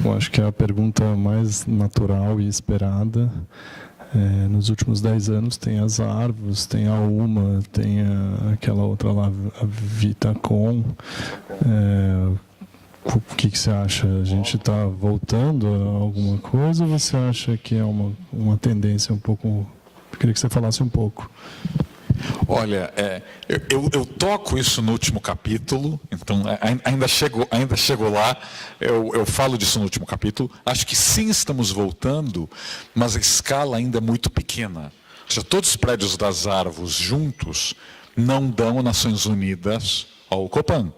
Eu acho que é a pergunta mais natural e esperada. Nos últimos 10 anos tem as Arvos, tem a Uma, tem aquela outra lá, a Vitacom. O que você acha? A gente está voltando a alguma coisa ou você acha que é uma tendência um pouco... Eu queria que você falasse um pouco. Olha, eu toco isso no último capítulo, então ainda chego lá, eu falo disso no último capítulo. Acho que sim, estamos voltando, mas a escala ainda é muito pequena. Ou seja, todos os prédios das Arvos juntos não dão Nações Unidas ao Copan.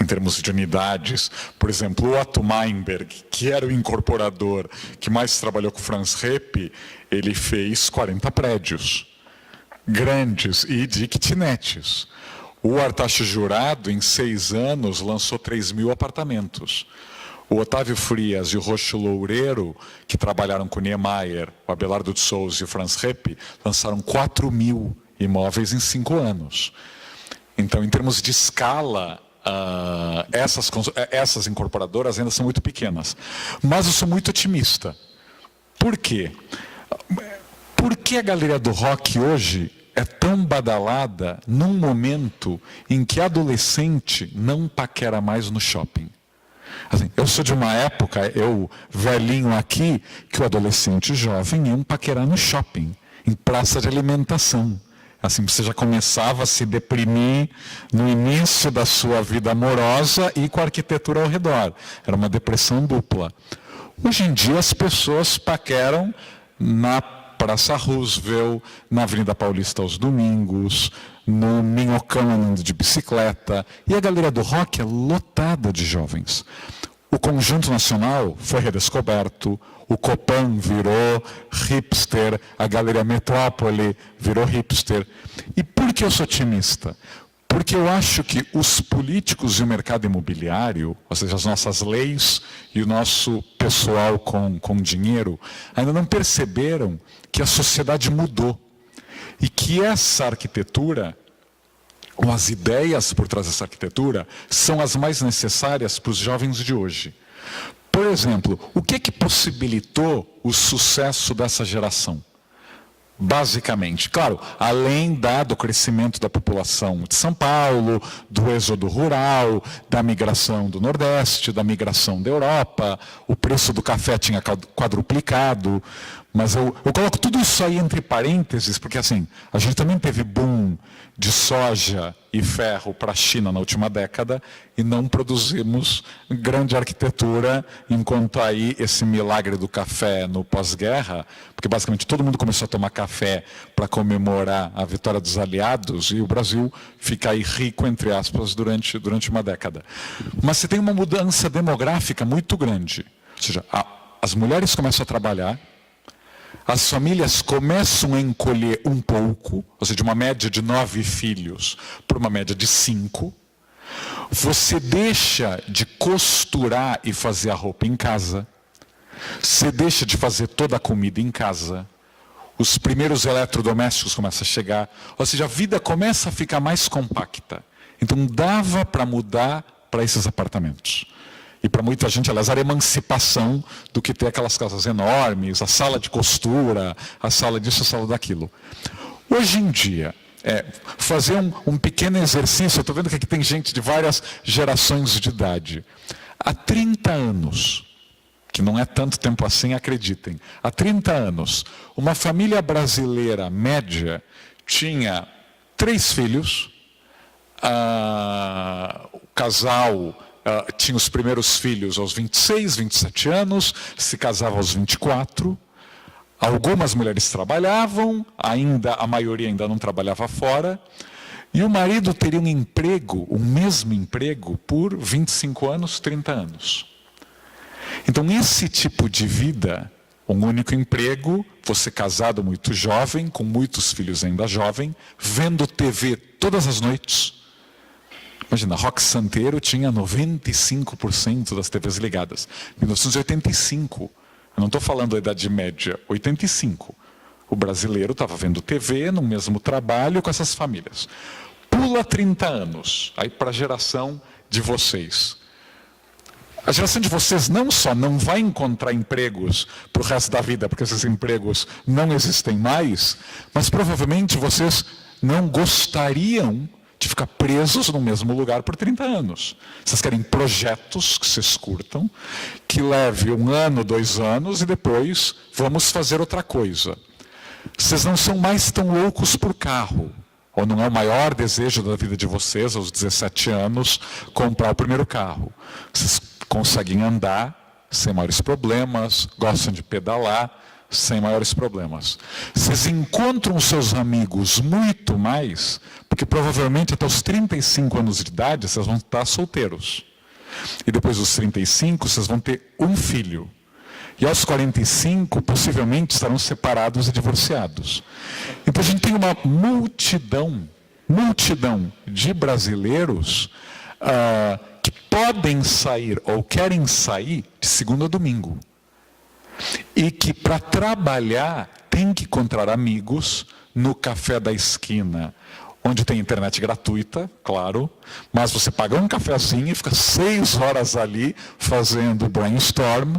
Em termos de unidades, por exemplo, o Otto Meinberg, que era o incorporador que mais trabalhou com o Franz Repp, ele fez 40 prédios grandes e de kitnets. O Artacho Jurado, em 6 anos, lançou 3.000 apartamentos. O Otávio Frias e o Roxo Loureiro, que trabalharam com o Niemeyer, o Abelardo de Souza e o Franz Repp, lançaram 4.000 imóveis em 5 anos. Então, em termos de escala, essas incorporadoras ainda são muito pequenas. Mas eu sou muito otimista. Por quê? Por que a Galeria do Rock hoje é tão badalada num momento em que adolescente não paquera mais no shopping? Assim, eu sou de uma época, eu velhinho aqui, que o adolescente jovem ia paquerar no shopping, em praça de alimentação. Assim, você já começava a se deprimir no início da sua vida amorosa e com a arquitetura ao redor. Era uma depressão dupla. Hoje em dia as pessoas paqueram na Praça Roosevelt, na Avenida Paulista aos domingos, no Minhocão andando de bicicleta. E a Galeria do Rock é lotada de jovens. O Conjunto Nacional foi redescoberto, o Copan virou hipster, a Galeria Metrópole virou hipster. E por que eu sou otimista? Porque eu acho que os políticos e o mercado imobiliário, ou seja, as nossas leis e o nosso pessoal com dinheiro, ainda não perceberam que a sociedade mudou. E que essa arquitetura, ou as ideias por trás dessa arquitetura, são as mais necessárias para os jovens de hoje. Por exemplo, o que possibilitou o sucesso dessa geração? Basicamente, claro, além do crescimento da população de São Paulo, do êxodo rural, da migração do Nordeste, da migração da Europa, o preço do café tinha quadruplicado, mas eu coloco tudo isso aí entre parênteses, porque assim, a gente também teve boom de soja e ferro para a China na última década e não produzimos grande arquitetura, enquanto aí esse milagre do café no pós-guerra, porque basicamente todo mundo começou a tomar café para comemorar a vitória dos aliados e o Brasil fica aí rico, entre aspas, durante uma década. Mas você tem uma mudança demográfica muito grande, ou seja, as mulheres começam a trabalhar, as famílias começam a encolher um pouco, ou seja, de uma média de 9 filhos para uma média de 5. Você deixa de costurar e fazer a roupa em casa. Você deixa de fazer toda a comida em casa. Os primeiros eletrodomésticos começam a chegar. Ou seja, a vida começa a ficar mais compacta. Então dava para mudar para esses apartamentos. E para muita gente, aliás, era emancipação do que ter aquelas casas enormes, a sala de costura, a sala disso, a sala daquilo. Hoje em dia, fazer um pequeno exercício, eu estou vendo que aqui tem gente de várias gerações de idade. Há 30 anos, que não é tanto tempo assim, acreditem, há 30 anos, uma família brasileira média tinha 3 filhos, o casal tinha os primeiros filhos aos 26, 27 anos, se casava aos 24. Algumas mulheres trabalhavam, a maioria ainda não trabalhava fora. E o marido teria um emprego, o mesmo emprego, por 25 anos, 30 anos. Então, esse tipo de vida, um único emprego, você casado muito jovem, com muitos filhos ainda jovem, vendo TV todas as noites. Imagina, Roque Santeiro tinha 95% das TVs ligadas. 1985, eu não estou falando da Idade Média, 85. O brasileiro estava vendo TV no mesmo trabalho com essas famílias. Pula 30 anos, aí para a geração de vocês. A geração de vocês não só não vai encontrar empregos para o resto da vida, porque esses empregos não existem mais, mas provavelmente vocês não gostariam de ficar presos no mesmo lugar por 30 anos. Vocês querem projetos que vocês curtam, que leve 1 ano, 2 anos e depois vamos fazer outra coisa. Vocês não são mais tão loucos por carro, ou não é o maior desejo da vida de vocês, aos 17 anos, comprar o primeiro carro. Vocês conseguem andar sem maiores problemas, gostam de pedalar sem maiores problemas. Vocês encontram seus amigos muito mais, porque provavelmente até os 35 anos de idade vocês vão estar solteiros. E depois dos 35 vocês vão ter um filho. E aos 45 possivelmente estarão separados e divorciados. Então a gente tem uma multidão de brasileiros que podem sair ou querem sair de segunda a domingo. E que para trabalhar tem que encontrar amigos no café da esquina, onde tem internet gratuita, claro, mas você paga um cafezinho e fica 6 horas ali fazendo brainstorm,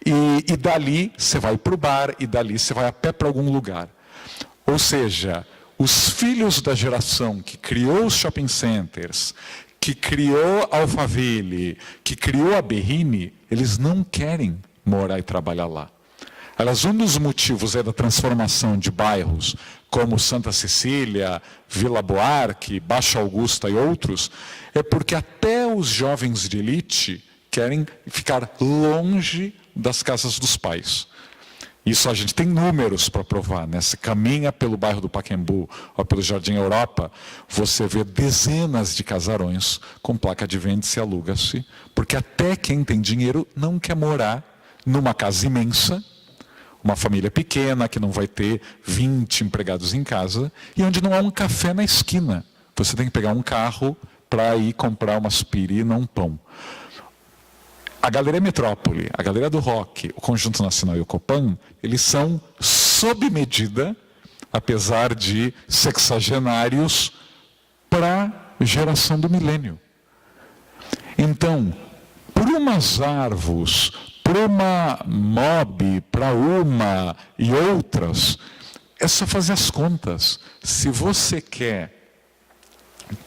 e dali você vai para o bar, e dali você vai a pé para algum lugar. Ou seja, os filhos da geração que criou os shopping centers, que criou a Alphaville, que criou a Berrini, eles não querem morar e trabalhar lá. Aliás, um dos motivos da transformação de bairros como Santa Cecília, Vila Buarque, Baixa Augusta e outros, é porque até os jovens de elite querem ficar longe das casas dos pais. Isso a gente tem números para provar, né? Se caminha pelo bairro do Pacaembu ou pelo Jardim Europa, você vê dezenas de casarões com placa de vende-se e aluga-se, porque até quem tem dinheiro não quer morar numa casa imensa, uma família pequena que não vai ter 20 empregados em casa, e onde não há um café na esquina. Você tem que pegar um carro para ir comprar uma aspirina, um pão. A Galeria Metrópole, a Galeria do Rock, o Conjunto Nacional e o Copan, eles são sob medida, apesar de sexagenários, para a geração do milênio. Então, por umas árvores, por uma MOB, para uma e outras, é só fazer as contas. Se você quer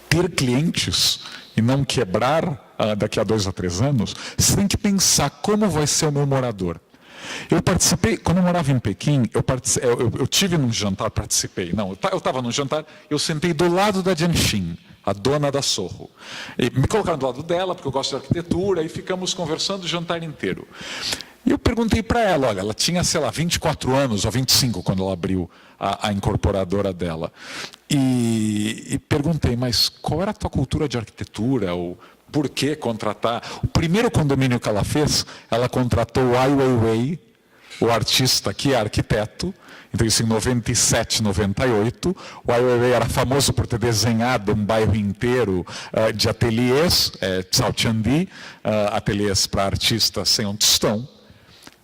ter clientes e não quebrar daqui a 2 a 3 anos, você tem que pensar como vai ser o meu morador. Eu participei, quando eu morava em Pequim, eu tive num jantar, eu estava num jantar, eu sentei do lado da Jianxin, a dona da Sorro. E me colocaram do lado dela, porque eu gosto de arquitetura, e ficamos conversando o jantar inteiro. E eu perguntei para ela, olha, ela tinha, 24 anos, ou 25, quando ela abriu a incorporadora dela. E perguntei, mas qual era a tua cultura de arquitetura, ou por que contratar? O primeiro condomínio que ela fez, ela contratou o Ai Weiwei, o artista que é arquiteto. Então isso em 97, 98. O Ai Weiwei era famoso por ter desenhado um bairro inteiro de ateliês, Tsaotiandi, ateliês para artistas sem um tostão.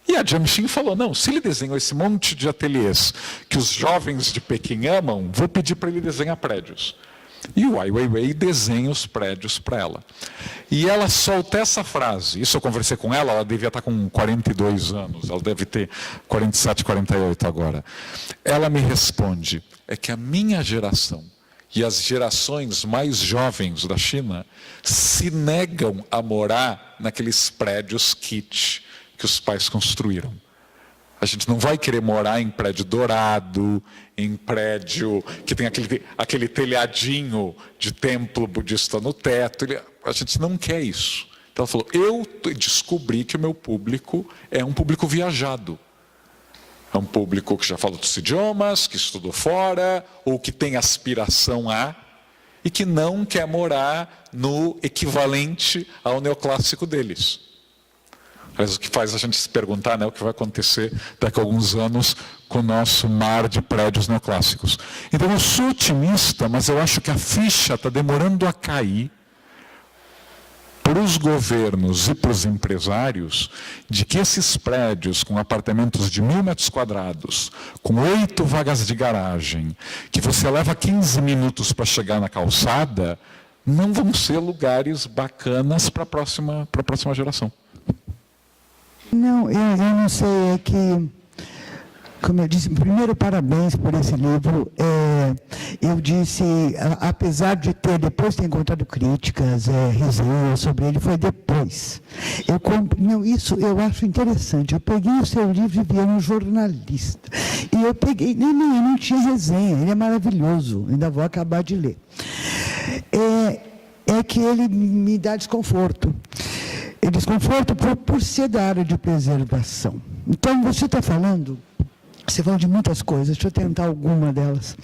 E a Jianxin falou, não, se ele desenhou esse monte de ateliês que os jovens de Pequim amam, vou pedir para ele desenhar prédios. E o Ai Weiwei desenha os prédios para ela. E ela solta essa frase. Isso eu conversei com ela, ela devia estar com 42 anos, ela deve ter 47, 48 agora. Ela me responde, é que a minha geração e as gerações mais jovens da China se negam a morar naqueles prédios kitsch que os pais construíram. A gente não vai querer morar em prédio dourado, em prédio que tem aquele telhadinho de templo budista no teto. A gente não quer isso. Então ela falou, eu descobri que o meu público é um público viajado. É um público que já fala outros idiomas, que estudou fora, ou que tem aspiração a, e que não quer morar no equivalente ao neoclássico deles. Mas o que faz a gente se perguntar, né, o que vai acontecer daqui a alguns anos com o nosso mar de prédios neoclássicos. Então eu sou otimista, mas eu acho que a ficha está demorando a cair para os governos e para os empresários de que esses prédios com apartamentos de 1.000 metros quadrados, com 8 vagas de garagem, que você leva 15 minutos para chegar na calçada, não vão ser lugares bacanas para a próxima geração. Não, eu não sei, é que, como eu disse, primeiro, parabéns por esse livro. Eu disse, apesar de depois ter encontrado críticas, resenhas sobre ele, foi depois. Isso eu acho interessante. Eu peguei o seu livro e vi um jornalista. E eu peguei, eu não tinha resenha, ele é maravilhoso, ainda vou acabar de ler. É que ele me dá desconforto. Desconforto por ser da área de preservação. Então, você está falando... Você fala de muitas coisas, deixa eu tentar alguma delas.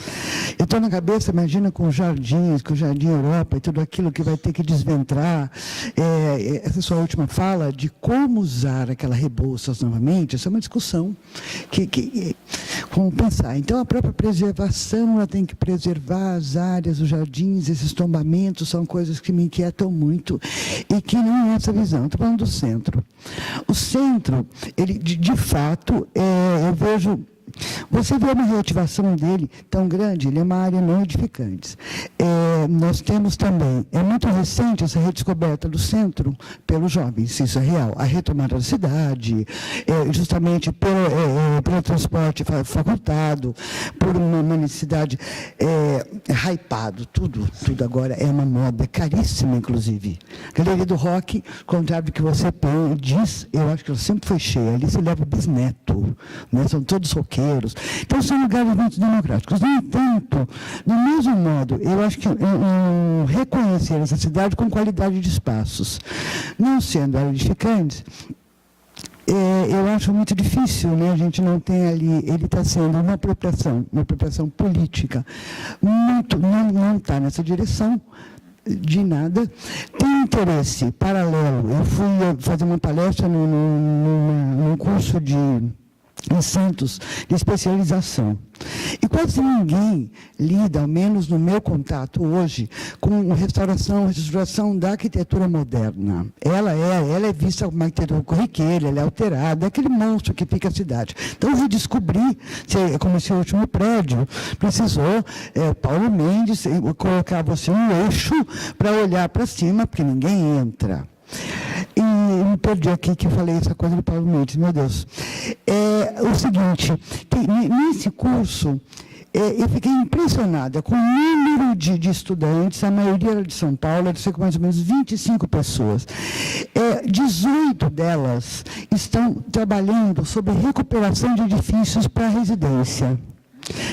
Eu estou na cabeça, imagina com jardins, com o Jardim Europa e tudo aquilo que vai ter que desventrar. Essa sua última fala de como usar aquela Rebouças novamente, essa é uma discussão como pensar. Então, a própria preservação, ela tem que preservar as áreas, os jardins, esses tombamentos, são coisas que me inquietam muito e que não é essa visão. Estou falando do centro. O centro, ele, de fato, eu vejo... Você vê uma reativação dele tão grande, ele é uma área não edificante. Nós temos também, é muito recente essa redescoberta do centro pelos jovens, isso é real. A retomada da cidade, justamente pelo transporte facultado, por uma necessidade hypado, tudo agora é uma moda, caríssima inclusive. A Galeria do Rock, contrário do que você diz, eu acho que ela sempre foi cheia, ali se leva o bisneto, né? São todos roqueiros. Então, são lugares muito democráticos. No entanto, do mesmo modo, eu acho que reconhecer essa cidade com qualidade de espaços, não sendo edificantes, eu acho muito difícil, né? A gente não tem ali, ele está sendo uma apropriação política, não está nessa direção, de nada. Tem interesse paralelo. Eu fui fazer uma palestra num curso em Santos, de especialização. E quase ninguém lida, ao menos no meu contato hoje, com restauração da arquitetura moderna. Ela é vista como uma arquitetura corriqueira, ela é alterada, é aquele monstro que fica a cidade. Então, eu redescobri, como esse último prédio, precisou Paulo Mendes colocar você um eixo para olhar para cima, porque ninguém entra. E me perdi aqui que eu falei essa coisa do Paulo Mendes, meu Deus. O seguinte, nesse curso, eu fiquei impressionada com o número de estudantes, a maioria era de São Paulo, era com mais ou menos 25 pessoas. 18 delas estão trabalhando sobre recuperação de edifícios para residência.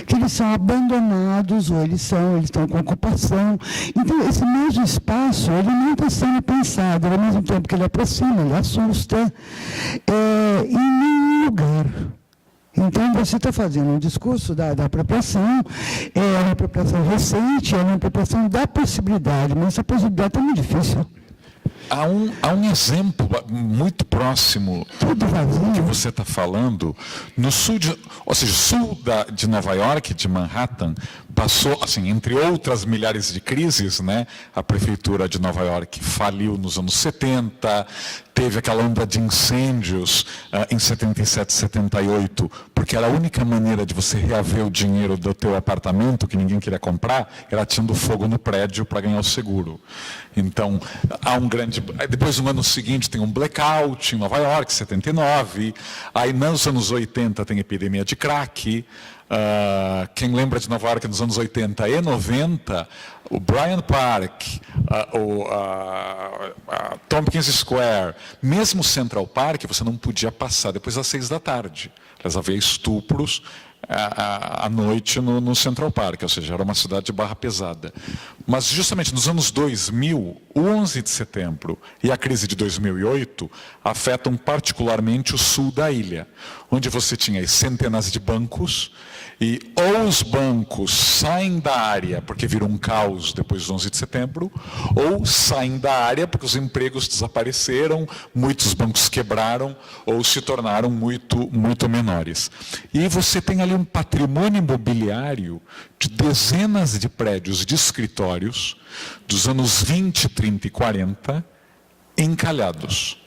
Que eles são abandonados ou eles estão com ocupação. Então, esse mesmo espaço, ele não está sendo pensado, ao mesmo tempo que ele aproxima, ele assusta, em nenhum lugar. Então, você está fazendo um discurso da apropriação, é uma apropriação recente, é uma apropriação da possibilidade, mas essa possibilidade está muito difícil. Há um exemplo muito próximo que você está falando, no sul de Nova York, de Manhattan, passou, assim, entre outras milhares de crises, né? A prefeitura de Nova York faliu nos anos 70, teve aquela onda de incêndios em 77, 78, porque era a única maneira de você reaver o dinheiro do teu apartamento, que ninguém queria comprar, era tirando fogo no prédio para ganhar o seguro. Então, há um grande... Depois, no ano seguinte, tem um blackout em Nova York, 79. Aí, nos anos 80, tem epidemia de crack. Quem lembra de Nova York nos anos 80 e 90, o Bryant Park, Tompkins Square, mesmo Central Park, você não podia passar depois das 6 da tarde. Havia estupros à noite no Central Park, ou seja, era uma cidade de barra pesada. Mas justamente nos anos 2000, o 11 de setembro e a crise de 2008 afetam particularmente o sul da ilha, onde você tinha centenas de bancos, e ou os bancos saem da área porque viram um caos depois do 11 de setembro, ou saem da área porque os empregos desapareceram, muitos bancos quebraram ou se tornaram muito menores. E você tem ali um patrimônio imobiliário de dezenas de prédios de escritórios dos anos 20, 30 e 40 encalhados.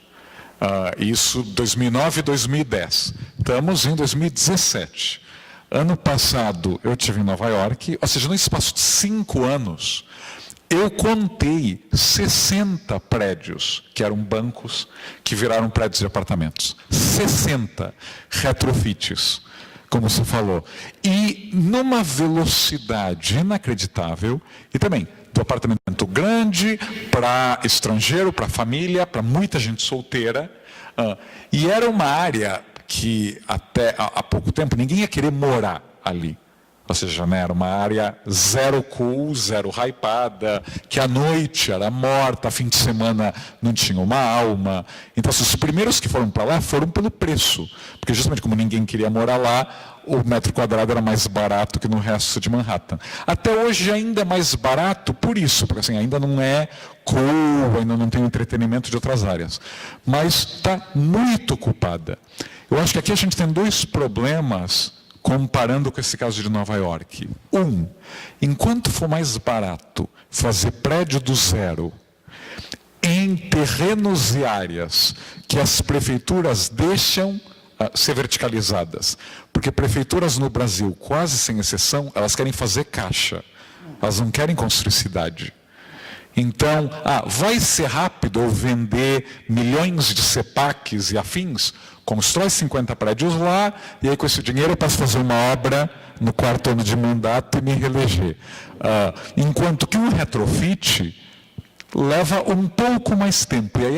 Isso 2009 e 2010. Estamos em 2017. Ano passado eu estive em Nova York, ou seja, no espaço de 5 anos, Eu contei 60 prédios, que eram bancos, que viraram prédios de apartamentos. 60 retrofits, como você falou. E numa velocidade inacreditável, e também do apartamento grande para estrangeiro, para família, para muita gente solteira. E era uma área que até há pouco tempo ninguém ia querer morar ali. Ou seja, né, era uma área zero cool, zero hypada, que à noite era morta, fim de semana não tinha uma alma. Então, os primeiros que foram para lá foram pelo preço. Porque justamente como ninguém queria morar lá, o metro quadrado era mais barato que no resto de Manhattan. Até hoje ainda é mais barato por isso, porque assim, ainda não é cool, ainda não tem entretenimento de outras áreas. Mas está muito ocupada. Eu acho que aqui a gente tem dois problemas comparando com esse caso de Nova York. Enquanto for mais barato fazer prédio do zero em terrenos e áreas que as prefeituras deixam ser verticalizadas, porque prefeituras no Brasil, quase sem exceção, elas querem fazer caixa, elas não querem construir cidade. Então, vai ser rápido ou vender milhões de CEPACs e afins? Constrói 50 prédios lá, e aí com esse dinheiro eu posso fazer uma obra no 4º ano de mandato e me reeleger. Enquanto que um retrofit leva um pouco mais tempo. E aí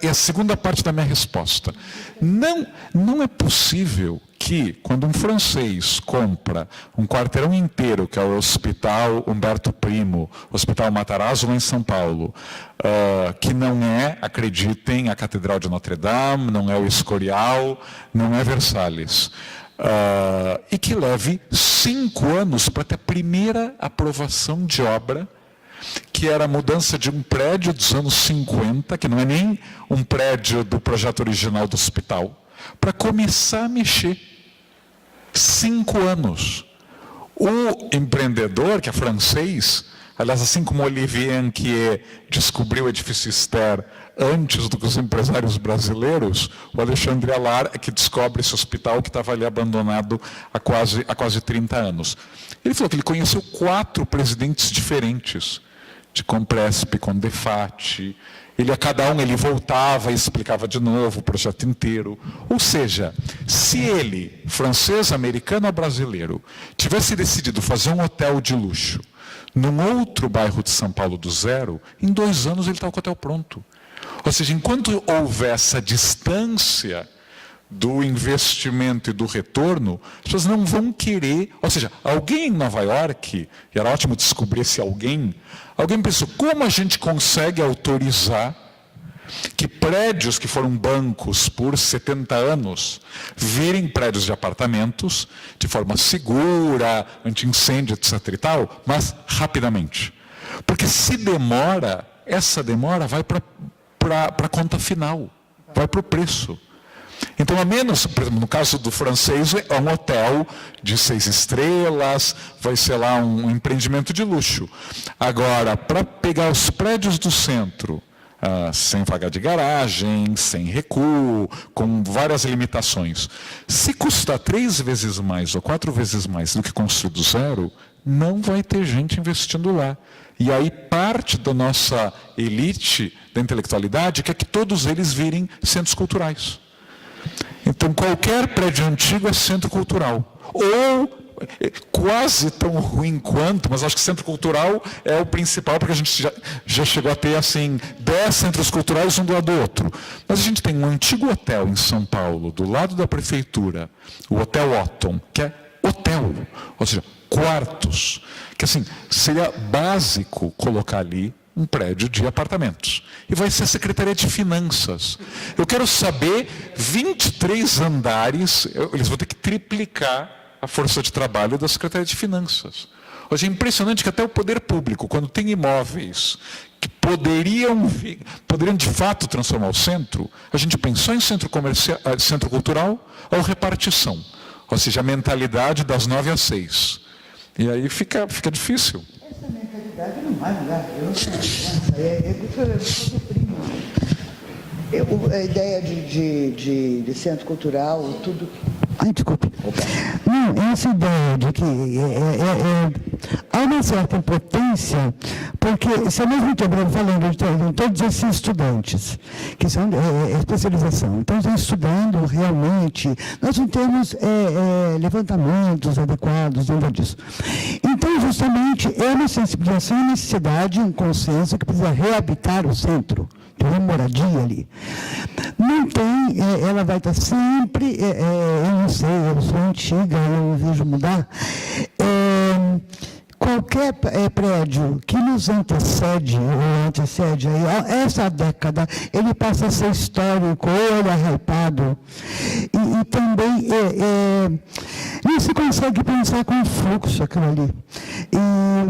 é a segunda parte da minha resposta. Não é possível que, quando um francês compra um quarteirão inteiro, que é o Hospital Humberto Primo, Hospital Matarazzo, lá em São Paulo, que não é, acreditem, a Catedral de Notre Dame, não é o Escorial, não é Versalhes, e que leve 5 anos para ter a primeira aprovação de obra, que era a mudança de um prédio dos anos 50, que não é nem um prédio do projeto original do hospital, para começar a mexer. 5 anos. O empreendedor, que é francês, aliás, assim como Olivier Anquier descobriu o edifício Ster antes do que os empresários brasileiros, o Alexandre Allard é que descobre esse hospital que estava ali abandonado há quase 30 anos. Ele falou que ele conheceu 4 presidentes diferentes, de Compresp, Condefat. A cada um ele voltava e explicava de novo o projeto inteiro. Ou seja, se ele, francês, americano ou brasileiro, tivesse decidido fazer um hotel de luxo num outro bairro de São Paulo do zero, em 2 anos ele estava com o hotel pronto. Ou seja, enquanto houver essa distância do investimento e do retorno, as pessoas não vão querer. Ou seja, alguém em Nova York, e era ótimo descobrir esse alguém pensou, como a gente consegue autorizar que prédios que foram bancos por 70 anos virem prédios de apartamentos de forma segura, anti-incêndio, etc. e tal, mas rapidamente. Porque se demora, essa demora vai para a conta final, vai para o preço. Então, a menos, por exemplo, no caso do francês, é um hotel de 6 estrelas, vai ser lá um empreendimento de luxo. Agora, para pegar os prédios do centro, sem vaga de garagem, sem recuo, com várias limitações, se custar 3 vezes mais ou 4 vezes mais do que construir do zero, não vai ter gente investindo lá. E aí parte da nossa elite da intelectualidade quer que todos eles virem centros culturais. Então, qualquer prédio antigo é centro cultural. Ou quase tão ruim quanto, mas acho que centro cultural é o principal, porque a gente já chegou a ter assim 10 centros culturais um do lado do outro. Mas a gente tem um antigo hotel em São Paulo, do lado da prefeitura, o Hotel Otton, que é hotel, ou seja, quartos, que assim, seria básico colocar ali um prédio de apartamentos. E vai ser a Secretaria de Finanças. Eu quero saber, 23 andares, eles vão ter que triplicar a força de trabalho da Secretaria de Finanças. Hoje é impressionante que até o poder público, quando tem imóveis que poderiam de fato transformar o centro, a gente pensou em centro comercial, centro cultural ou repartição. Ou seja, a mentalidade das 9 às 6. E aí fica difícil. Essa mentalidade não vai mudar. A ideia de centro cultural, tudo. Ai, desculpe. Não, essa ideia de que há uma certa impotência, porque se ao mesmo tempo eu falando de todos esses estudantes, que são especialização, então estão estudando realmente, nós não temos levantamentos adequados, nada disso. Então, justamente, é uma sensibilização e necessidade, um consenso que precisa reabitar o centro. Tem uma moradia ali. Não tem, ela vai estar sempre, eu não sei, eu sou antiga, eu vejo mudar. Qualquer prédio que nos antecede aí, essa década, ele passa a ser histórico, ou ele é hypado. E também não se consegue pensar com fluxo aquilo ali. E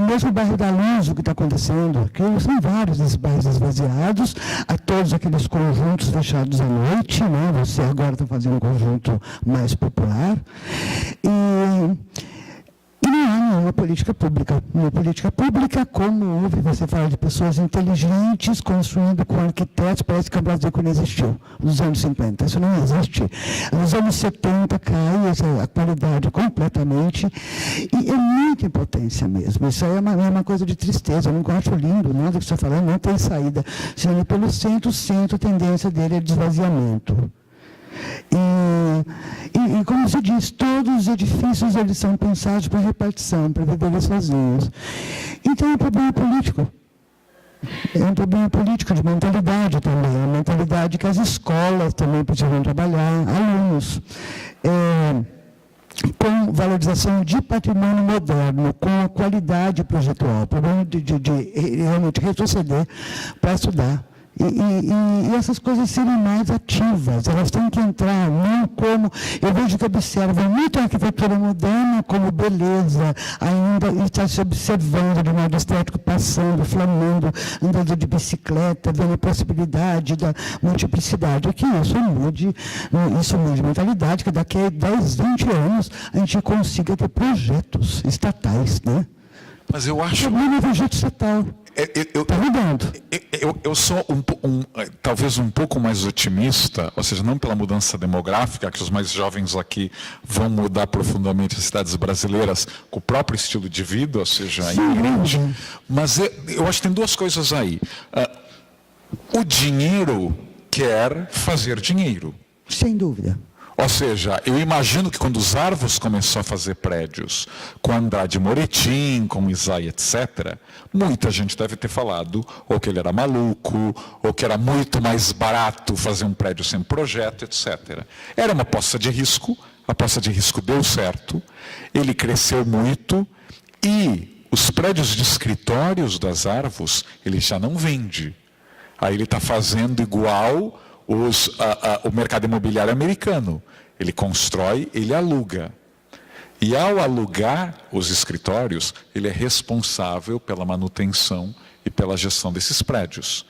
mesmo o bairro da Luz, o que está acontecendo, que são vários desses bairros esvaziados, a todos aqueles conjuntos fechados à noite, né? Você agora está fazendo um conjunto mais popular. E não há nenhuma política pública. Uma política pública, como houve, você fala de pessoas inteligentes, construindo com arquitetos, parece que o Brasil não existiu, nos anos 50. Isso não existe. Nos anos 70 cai a qualidade completamente, e é muita impotência mesmo. Isso aí é uma coisa de tristeza. Eu não acho lindo, nada que você está falando, não tem saída. Se olha pelo centro, a tendência dele é de esvaziamento. E como se diz, todos os edifícios eles são pensados para repartição, para viver sozinhos. Então é um problema político. É um problema político de mentalidade também, a mentalidade que as escolas também precisam trabalhar, alunos. Com valorização de patrimônio moderno, com a qualidade projetual, problema de realmente retroceder para estudar. E essas coisas serem mais ativas, elas têm que entrar, não como, eu vejo que observam muito a arquitetura moderna como beleza, ainda e está se observando de modo estético, passando, flamando, andando de bicicleta, vendo a possibilidade da multiplicidade. Aqui isso mude mentalidade, que daqui a 10, 20 anos a gente consiga ter projetos estatais, né? Mas eu acho... O problema é o projeto estatal. Está mudando. Eu sou talvez um pouco mais otimista, ou seja, não pela mudança demográfica, que os mais jovens aqui vão mudar profundamente as cidades brasileiras com o próprio estilo de vida, ou seja, imigrante. Mas eu acho que tem duas coisas aí. O dinheiro quer fazer dinheiro. Sem dúvida. Ou seja, eu imagino que quando os Arvos começou a fazer prédios com Andrade Moretim, com Isai, etc., muita gente deve ter falado ou que ele era maluco, ou que era muito mais barato fazer um prédio sem projeto, etc. Era uma aposta de risco, a aposta de risco deu certo, ele cresceu muito e os prédios de escritórios das Arvos, ele já não vende. Aí ele está fazendo igual o mercado imobiliário americano. Ele constrói, ele aluga. E ao alugar os escritórios, ele é responsável pela manutenção e pela gestão desses prédios.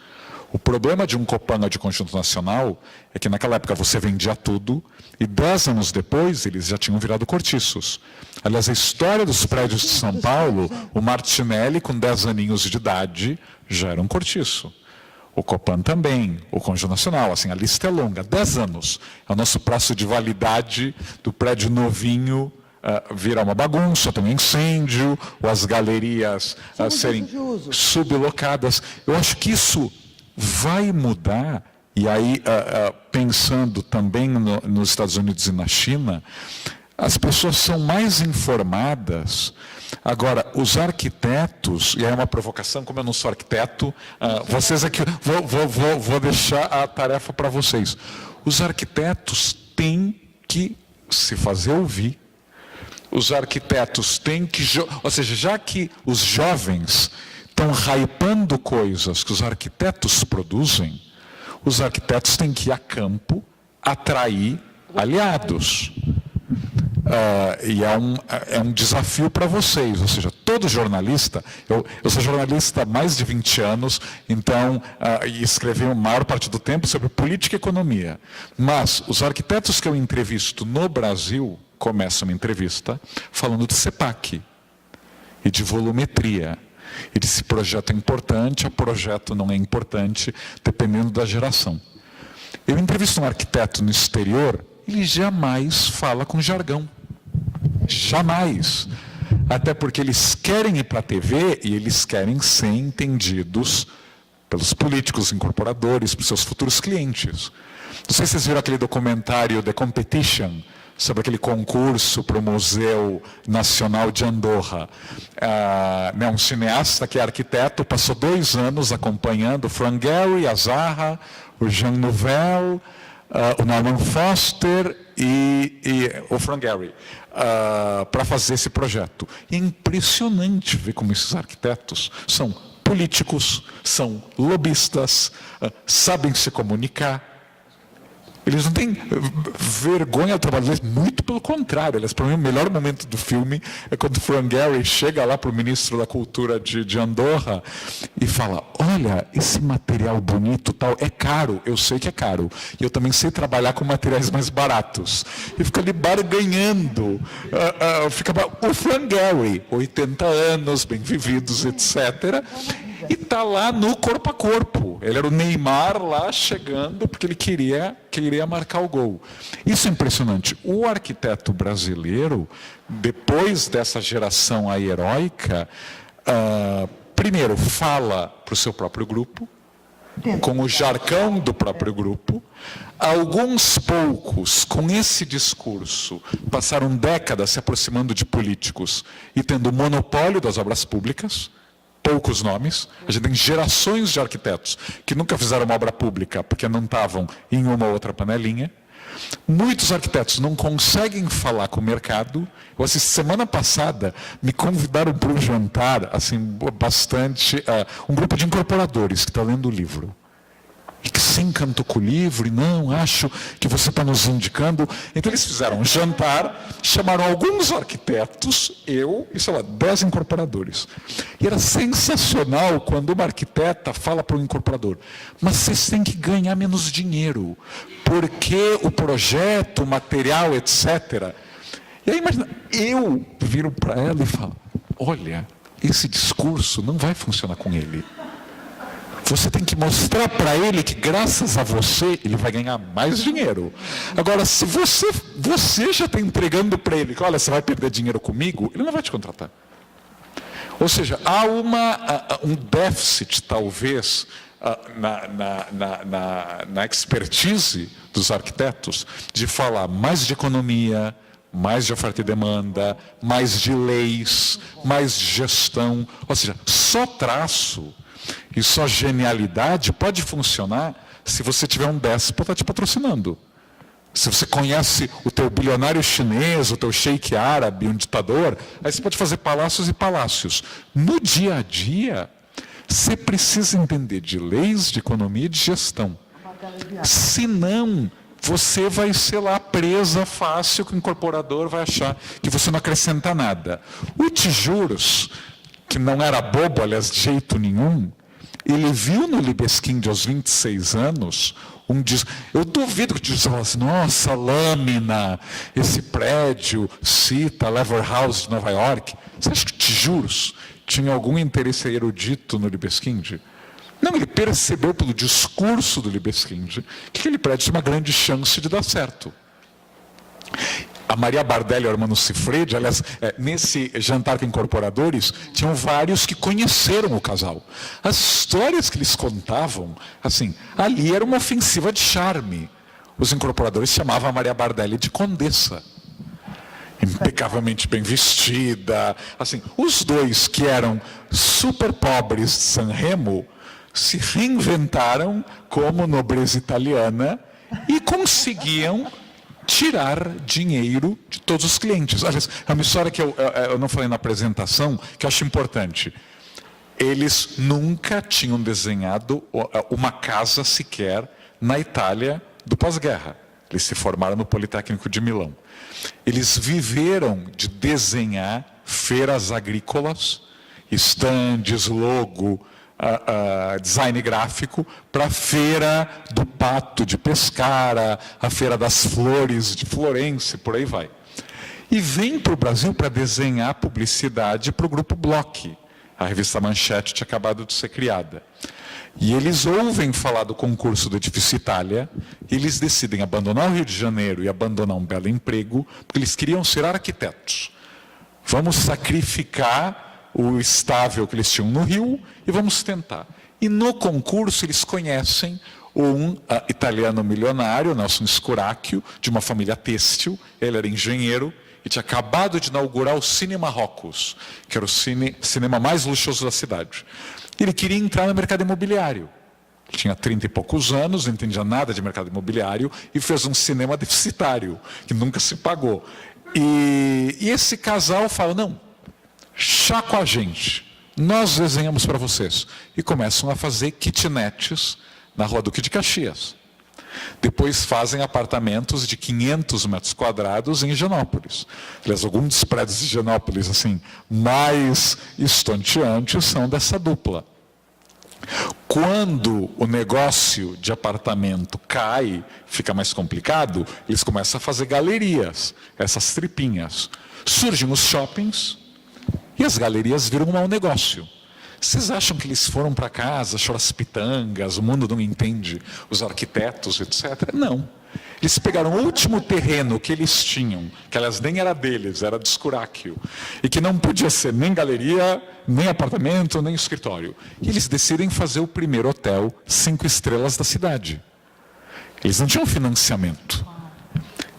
O problema de um Copan ou de Conjunto Nacional é que naquela época você vendia tudo e 10 anos depois eles já tinham virado cortiços. Aliás, a história dos prédios de São Paulo, o Martinelli com 10 aninhos de idade já era um cortiço. O Copan também, o Conjunto Nacional, assim, a lista é longa, 10 anos. É o nosso prazo de validade do prédio novinho virar uma bagunça, ter um incêndio, ou as galerias serem sublocadas. Eu acho que isso vai mudar, e aí, pensando também nos Estados Unidos e na China, as pessoas são mais informadas. Agora, os arquitetos, e aí é uma provocação, como eu não sou arquiteto, vocês aqui, vou deixar a tarefa para vocês. Os arquitetos têm que se fazer ouvir. Os arquitetos têm que, ou seja, já que os jovens estão hypando coisas que os arquitetos produzem, os arquitetos têm que ir a campo atrair aliados. E é um desafio para vocês, ou seja, todo jornalista, eu sou jornalista há mais de 20 anos, então, e escrevi a maior parte do tempo sobre política e economia, mas os arquitetos que eu entrevisto no Brasil, começam uma entrevista falando de CEPAC, e de volumetria, e de se projeto é importante, a projeto não é importante, dependendo da geração. Eu entrevisto um arquiteto no exterior, ele jamais fala com jargão. Jamais. Até porque eles querem ir para a TV e eles querem ser entendidos pelos políticos incorporadores, para os seus futuros clientes. Não sei se vocês viram aquele documentário The Competition, sobre aquele concurso para o Museu Nacional de Andorra. Um cineasta que é arquiteto, passou 2 anos acompanhando o Frank Gehry, a Zaha, o Jean Nouvel, o Norman Foster e o Frank Gehry, para fazer esse projeto. E é impressionante ver como esses arquitetos são políticos, são lobistas, sabem se comunicar. Eles não têm vergonha do trabalho deles, muito pelo contrário. Aliás, para mim, o melhor momento do filme é quando o Frank Gehry chega lá para o ministro da Cultura de Andorra e fala: olha, esse material bonito tal, é caro, eu sei que é caro. E eu também sei trabalhar com materiais mais baratos. E fica ali barganhando. O Frank Gehry, 80 anos, bem vividos, etc., e está lá no corpo a corpo. Ele era o Neymar lá chegando porque ele queria marcar o gol. Isso é impressionante. O arquiteto brasileiro, depois dessa geração aí heróica, primeiro fala para o seu próprio grupo, com o jargão do próprio grupo. Alguns poucos, com esse discurso, passaram décadas se aproximando de políticos e tendo monopólio das obras públicas. Poucos nomes. A gente tem gerações de arquitetos que nunca fizeram uma obra pública porque não estavam em uma ou outra panelinha. Muitos arquitetos não conseguem falar com o mercado. Eu assisti semana passada, me convidaram para um jantar, assim, bastante, um grupo de incorporadores que está lendo o livro. E que se encantou com o livro, e não, acho que você está nos indicando. Então eles fizeram um jantar, chamaram alguns arquitetos, eu e, sei lá, 10 incorporadores. E era sensacional quando uma arquiteta fala para um incorporador: mas vocês têm que ganhar menos dinheiro, porque o projeto, o material, etc. E aí, imagina, eu viro para ela e falo: olha, esse discurso não vai funcionar com ele. Você tem que mostrar para ele que, graças a você, ele vai ganhar mais dinheiro. Agora, se você já está entregando para ele que, olha, você vai perder dinheiro comigo, ele não vai te contratar. Ou seja, há um déficit, talvez, na expertise dos arquitetos, de falar mais de economia, mais de oferta e demanda, mais de leis, mais de gestão. Ou seja, só traço e só genialidade pode funcionar se você tiver um déspota te patrocinando. Se você conhece o teu bilionário chinês, o teu sheik árabe, um ditador, aí você pode fazer palácios e palácios. No dia a dia, você precisa entender de leis, de economia e de gestão. Senão, você vai ser lá presa fácil, que o incorporador vai achar que você não acrescenta nada. O Tijuros, que não era bobo, aliás, de jeito nenhum, ele viu no Libeskind, aos 26 anos, eu duvido que o Tijuros falasse: nossa, lâmina, esse prédio cita Lever House de Nova York. Você acha que o Tijuros tinha algum interesse erudito no Libeskind? Não, ele percebeu pelo discurso do Libeskind que aquele prédio tinha uma grande chance de dar certo. A Maria Bardelli e o Armando Cifredi, aliás, nesse jantar com incorporadores, tinham vários que conheceram o casal. As histórias que eles contavam, assim, ali era uma ofensiva de charme. Os incorporadores chamavam a Maria Bardelli de condessa. Impecavelmente bem vestida. Assim, os dois que eram super pobres de Sanremo se reinventaram como nobreza italiana e conseguiam tirar dinheiro de todos os clientes. Aliás, é uma história que eu não falei na apresentação, que eu acho importante. Eles nunca tinham desenhado uma casa sequer na Itália do pós-guerra. Eles se formaram no Politécnico de Milão. Eles viveram de desenhar feiras agrícolas, estandes, logo, design gráfico, para a feira do pato de Pescara, a feira das flores de Florença, por aí vai. E vem para o Brasil para desenhar publicidade para o Grupo Bloch. A revista Manchete tinha acabado de ser criada. E eles ouvem falar do concurso do Edifício Itália, e eles decidem abandonar o Rio de Janeiro e abandonar um belo emprego, porque eles queriam ser arquitetos. Vamos sacrificar o estável que eles tinham no Rio e vamos tentar. E no concurso eles conhecem um italiano milionário, Nelson Scuracchio, de uma família têxtil. Ele era engenheiro e tinha acabado de inaugurar o Cine Marrocos, que era o cinema mais luxuoso da cidade. Ele queria entrar no mercado imobiliário. Ele tinha 30 e poucos anos, não entendia nada de mercado imobiliário e fez um cinema deficitário, que nunca se pagou. E esse casal fala, não, chá com a gente, nós desenhamos para vocês. E começam a fazer kitnets na Rua Duque de Caxias. Depois fazem apartamentos de 500 metros quadrados em Higienópolis. Aliás, alguns dos prédios de Higienópolis assim, mais estonteantes são dessa dupla. Quando o negócio de apartamento cai, fica mais complicado, eles começam a fazer galerias, essas tripinhas. Surgem os shoppings e as galerias viram um mau negócio. Vocês acham que eles foram para casa, choram as pitangas, o mundo não entende, os arquitetos, etc? Não. Eles pegaram o último terreno que eles tinham, que aliás nem era deles, era de Scuracchio, e que não podia ser nem galeria, nem apartamento, nem escritório. E eles decidem fazer o primeiro hotel 5 estrelas da cidade. Eles não tinham financiamento.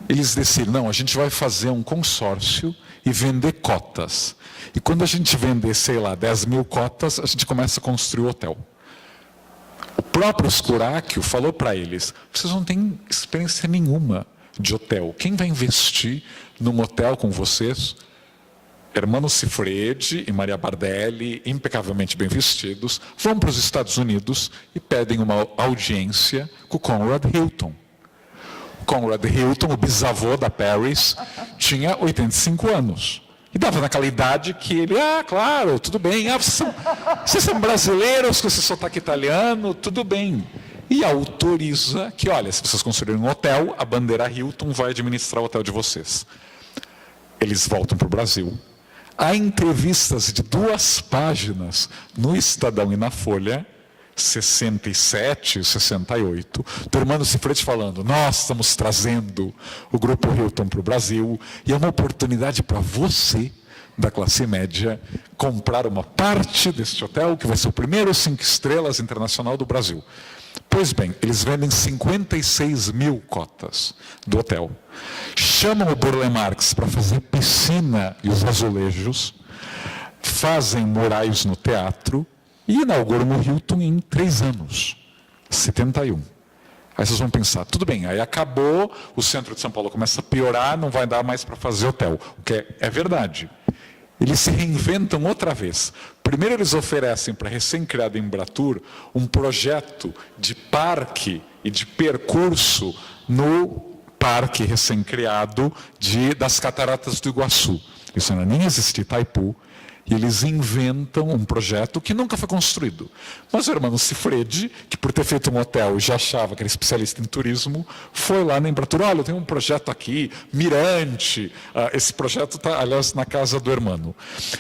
Eles decidem, não, a gente vai fazer um consórcio e vender cotas. E quando a gente vender, sei lá, 10 mil cotas, a gente começa a construir o hotel. O próprio Scuracchio falou para eles, vocês não têm experiência nenhuma de hotel. Quem vai investir num hotel com vocês? Hermano Siffredi e Maria Bardelli, impecavelmente bem vestidos, vão para os Estados Unidos e pedem uma audiência com o Conrad Hilton. Conrad Hilton, o bisavô da Paris, tinha 85 anos. E dava naquela idade que ele, claro, tudo bem. Vocês são brasileiros com esse sotaque italiano, tudo bem. E autoriza que, olha, se vocês construírem um hotel, a bandeira Hilton vai administrar o hotel de vocês. Eles voltam para o Brasil. Há entrevistas de 2 páginas no Estadão e na Folha, 67, 68, do Hermano Siffredi falando, nós estamos trazendo o Grupo Hilton para o Brasil e é uma oportunidade para você, da classe média, comprar uma parte deste hotel, que vai ser o primeiro 5 estrelas internacional do Brasil. Pois bem, eles vendem 56 mil cotas do hotel. Chamam o Burle Marx para fazer piscina e os azulejos, fazem murais no teatro, e inauguram o Hilton em 3 anos, 71. Aí vocês vão pensar, tudo bem, aí acabou, o centro de São Paulo começa a piorar, não vai dar mais para fazer hotel. O que é verdade. Eles se reinventam outra vez. Primeiro eles oferecem para a recém-criada Embratur um projeto de parque e de percurso no parque recém-criado das Cataratas do Iguaçu. Isso não nem existia Itaipu. E eles inventam um projeto que nunca foi construído. Mas o Hermano Siffredi, que por ter feito um hotel já achava que era especialista em turismo, foi lá na Embratur, olha, eu tenho um projeto aqui, Mirante, esse projeto está, aliás, na casa do Hermano.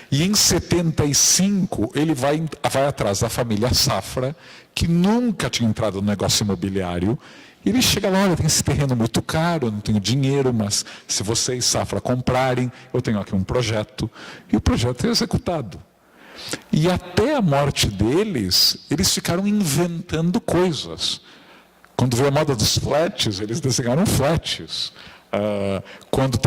E em 75, ele vai atrás da família Safra, que nunca tinha entrado no negócio imobiliário. E ele chega lá, olha, tem esse terreno muito caro, eu não tenho dinheiro, mas se vocês, Safra, comprarem, eu tenho aqui um projeto. E o projeto é executado. E até a morte deles, eles ficaram inventando coisas. Quando veio a moda dos flats, eles desenharam flats. Quando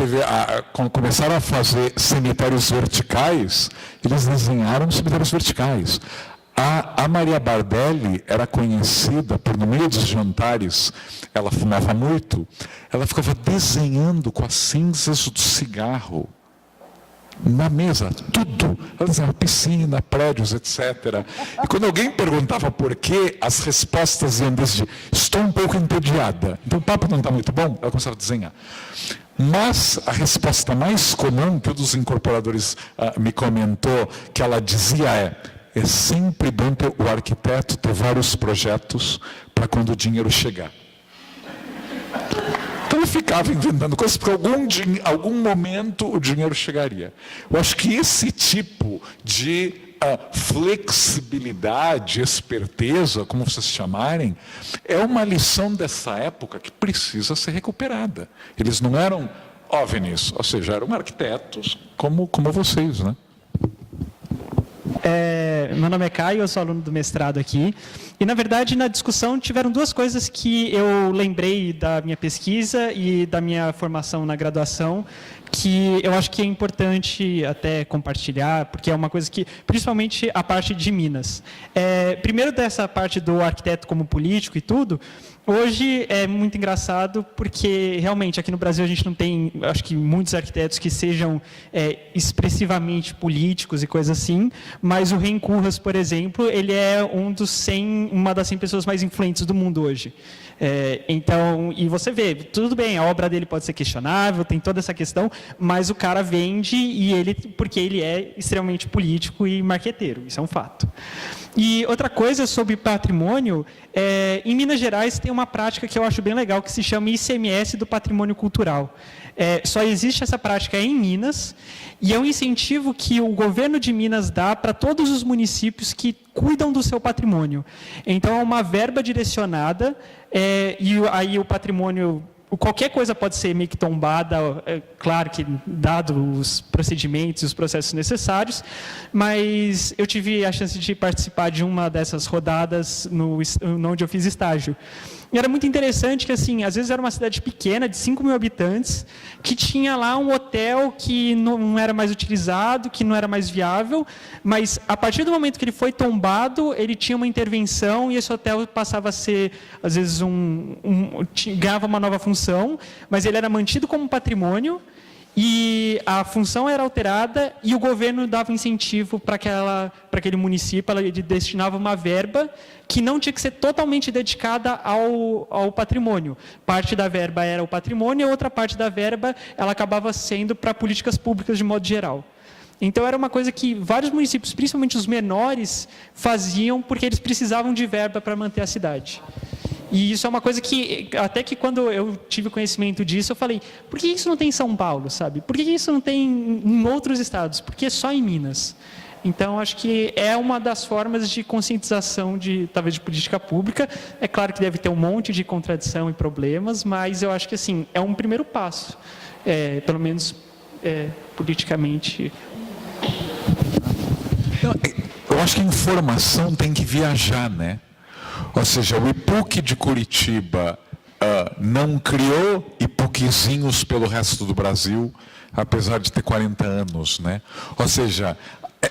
começaram a fazer cemitérios verticais, eles desenharam cemitérios verticais. A Maria Bardelli era conhecida por, no meio dos jantares, ela fumava muito, ela ficava desenhando com as cinzas do cigarro na mesa, tudo. Ela desenhava piscina, prédios, etc. E quando alguém perguntava por quê, as respostas iam desde, estou um pouco entediada, então o papo não está muito bom, ela começava a desenhar. Mas a resposta mais comum que um dos incorporadores me comentou, que ela dizia é sempre bom ter o arquiteto ter vários projetos para quando o dinheiro chegar. Então ele ficava inventando coisas, porque algum momento o dinheiro chegaria. Eu acho que esse tipo de flexibilidade, esperteza, como vocês chamarem, é uma lição dessa época que precisa ser recuperada. Eles não eram OVNIs, ou seja, eram arquitetos como vocês, né? Meu nome é Caio, eu sou aluno do mestrado aqui. E, na verdade, na discussão tiveram duas coisas que eu lembrei da minha pesquisa e da minha formação na graduação, que eu acho que é importante até compartilhar, porque é uma coisa que, principalmente a parte de Minas. Primeiro, dessa parte do arquiteto como político e tudo, hoje é muito engraçado, porque realmente aqui no Brasil a gente não tem, acho que muitos arquitetos que sejam expressivamente políticos e coisas assim, mas o Ren Koolhaas, por exemplo, ele é uma das 100 pessoas mais influentes do mundo hoje. Então, e você vê, tudo bem, a obra dele pode ser questionável, tem toda essa questão, mas o cara vende porque ele é extremamente político e marqueteiro, isso é um fato. E outra coisa sobre patrimônio, em Minas Gerais tem uma prática que eu acho bem legal, que se chama ICMS do patrimônio cultural. Só existe essa prática em Minas, e é um incentivo que o governo de Minas dá para todos os municípios que cuidam do seu patrimônio. Então, é uma verba direcionada, e aí o patrimônio, qualquer coisa pode ser meio que tombada, claro que dado os procedimentos e os processos necessários, mas eu tive a chance de participar de uma dessas rodadas onde eu fiz estágio. E era muito interessante que, assim, às vezes era uma cidade pequena, de 5 mil habitantes, que tinha lá um hotel que não era mais utilizado, que não era mais viável, mas a partir do momento que ele foi tombado, ele tinha uma intervenção e esse hotel passava a ser, às vezes, ganhava uma nova função, mas ele era mantido como patrimônio, e a função era alterada e o governo dava incentivo para aquele município, ele destinava uma verba que não tinha que ser totalmente dedicada ao patrimônio. Parte da verba era o patrimônio e a outra parte da verba ela acabava sendo para políticas públicas de modo geral. Então, era uma coisa que vários municípios, principalmente os menores, faziam porque eles precisavam de verba para manter a cidade. E isso é uma coisa que, até que quando eu tive conhecimento disso, eu falei, por que isso não tem em São Paulo, sabe? Por que isso não tem em outros estados? Por que só em Minas? Então, acho que é uma das formas de conscientização, talvez, de política pública. É claro que deve ter um monte de contradição e problemas, mas eu acho que, assim, é um primeiro passo, pelo menos politicamente. Eu acho que a informação tem que viajar, né? Ou seja, o IPUC de Curitiba não criou IPUCzinhos pelo resto do Brasil, apesar de ter 40 anos, né? Ou seja,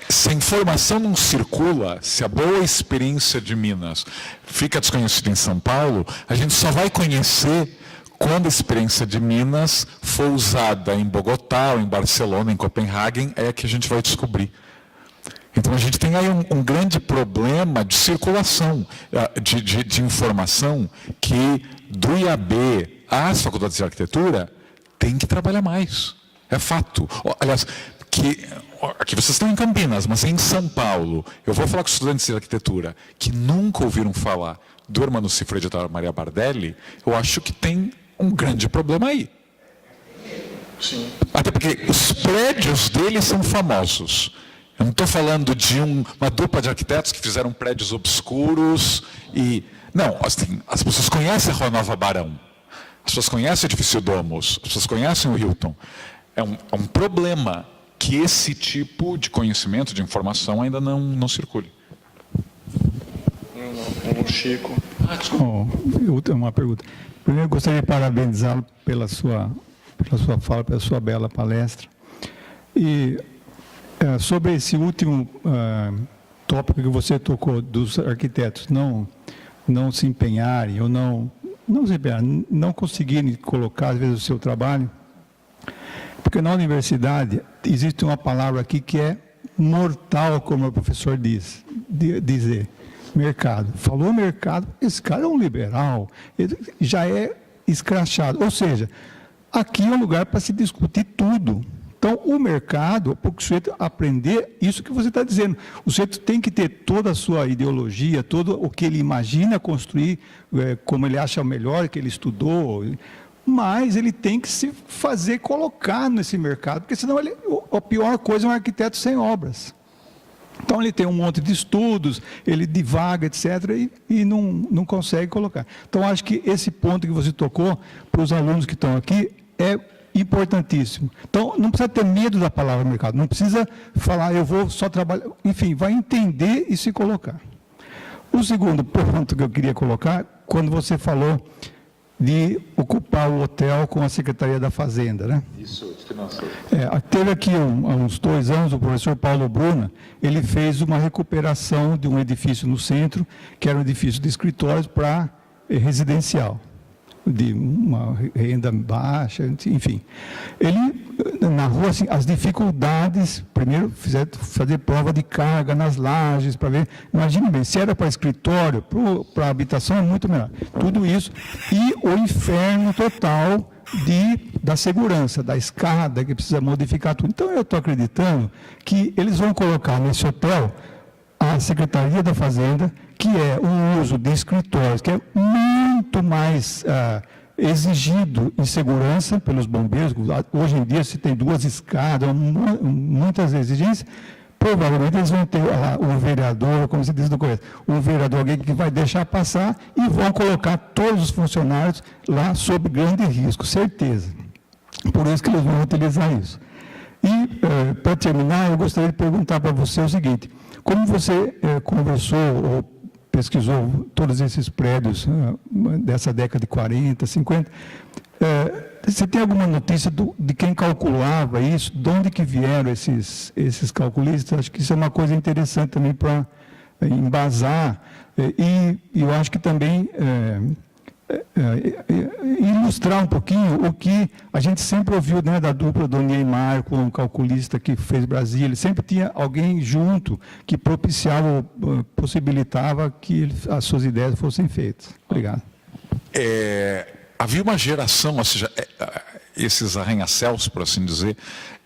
se a informação não circula, se a boa experiência de Minas fica desconhecida em São Paulo, a gente só vai conhecer quando a experiência de Minas for usada em Bogotá, ou em Barcelona, em Copenhague, é que a gente vai descobrir. Então, a gente tem aí um grande problema de circulação de informação que, do IAB às faculdades de arquitetura, tem que trabalhar mais. É fato. Aliás, aqui vocês estão em Campinas, mas em São Paulo, eu vou falar com estudantes de arquitetura que nunca ouviram falar do Hermano Cifre de Maria Bardelli, eu acho que tem um grande problema aí. Sim. Até porque os prédios dele são famosos. Eu não estou falando de uma dupla de arquitetos que fizeram prédios obscuros e... Não, as pessoas conhecem a Rua Nova Barão, as pessoas conhecem o Edifício Domus, as pessoas conhecem o Hilton. É um problema que esse tipo de conhecimento, de informação ainda não circule. O Chico. Eu tenho uma pergunta. Primeiro, eu gostaria de parabenizá-lo pela sua fala, pela sua bela palestra. E... sobre esse último tópico que você tocou, dos arquitetos não se empenharem ou não conseguirem colocar, às vezes, o seu trabalho, porque na universidade existe uma palavra aqui que é mortal, como o professor dizer, mercado. Falou mercado, esse cara é um liberal, ele já é escrachado. Ou seja, aqui é um lugar para se discutir tudo. Então, o mercado, para o sujeito aprender isso que você está dizendo. O sujeito tem que ter toda a sua ideologia, todo o que ele imagina construir, como ele acha melhor, que ele estudou, mas ele tem que se fazer colocar nesse mercado, porque senão a pior coisa é um arquiteto sem obras. Então, ele tem um monte de estudos, ele divaga, etc., e não consegue colocar. Então, acho que esse ponto que você tocou, para os alunos que estão aqui, é importantíssimo. Então, não precisa ter medo da palavra mercado, não precisa falar, eu vou só trabalhar, enfim, vai entender e se colocar. O segundo ponto que eu queria colocar, quando você falou de ocupar o hotel com a Secretaria da Fazenda, né? Isso, financeiro. Teve aqui há uns 2 anos, o professor Paulo Bruna, ele fez uma recuperação de um edifício no centro, que era um edifício de escritórios para residencial, de uma renda baixa, enfim. Ele narrou assim, as dificuldades, primeiro fazer prova de carga nas lajes, para ver, imagine bem, se era para escritório, para habitação é muito melhor. Tudo isso, e o inferno total da segurança, da escada, que precisa modificar tudo. Então, eu estou acreditando que eles vão colocar nesse hotel a Secretaria da Fazenda, que é um uso de escritórios, que é muito mais exigido em segurança pelos bombeiros. Hoje em dia, se tem 2 escadas, muitas exigências, provavelmente eles vão ter um vereador, como se diz no começo, um vereador, alguém que vai deixar passar, e vão colocar todos os funcionários lá sob grande risco, certeza. Por isso que eles vão utilizar isso. E, para terminar, eu gostaria de perguntar para você o seguinte: como você conversou ou pesquisou todos esses prédios dessa década de 40, 50, você tem alguma notícia de quem calculava isso, de onde que vieram esses calculistas? Acho que isso é uma coisa interessante também para embasar, e eu acho que também ilustrar um pouquinho o que a gente sempre ouviu, né, da dupla do Neymar com um calculista que fez Brasília. Ele sempre tinha alguém junto que propiciava, possibilitava que as suas ideias fossem feitas. Obrigado. Havia uma geração, ou seja, esses arranha-céus, por assim dizer,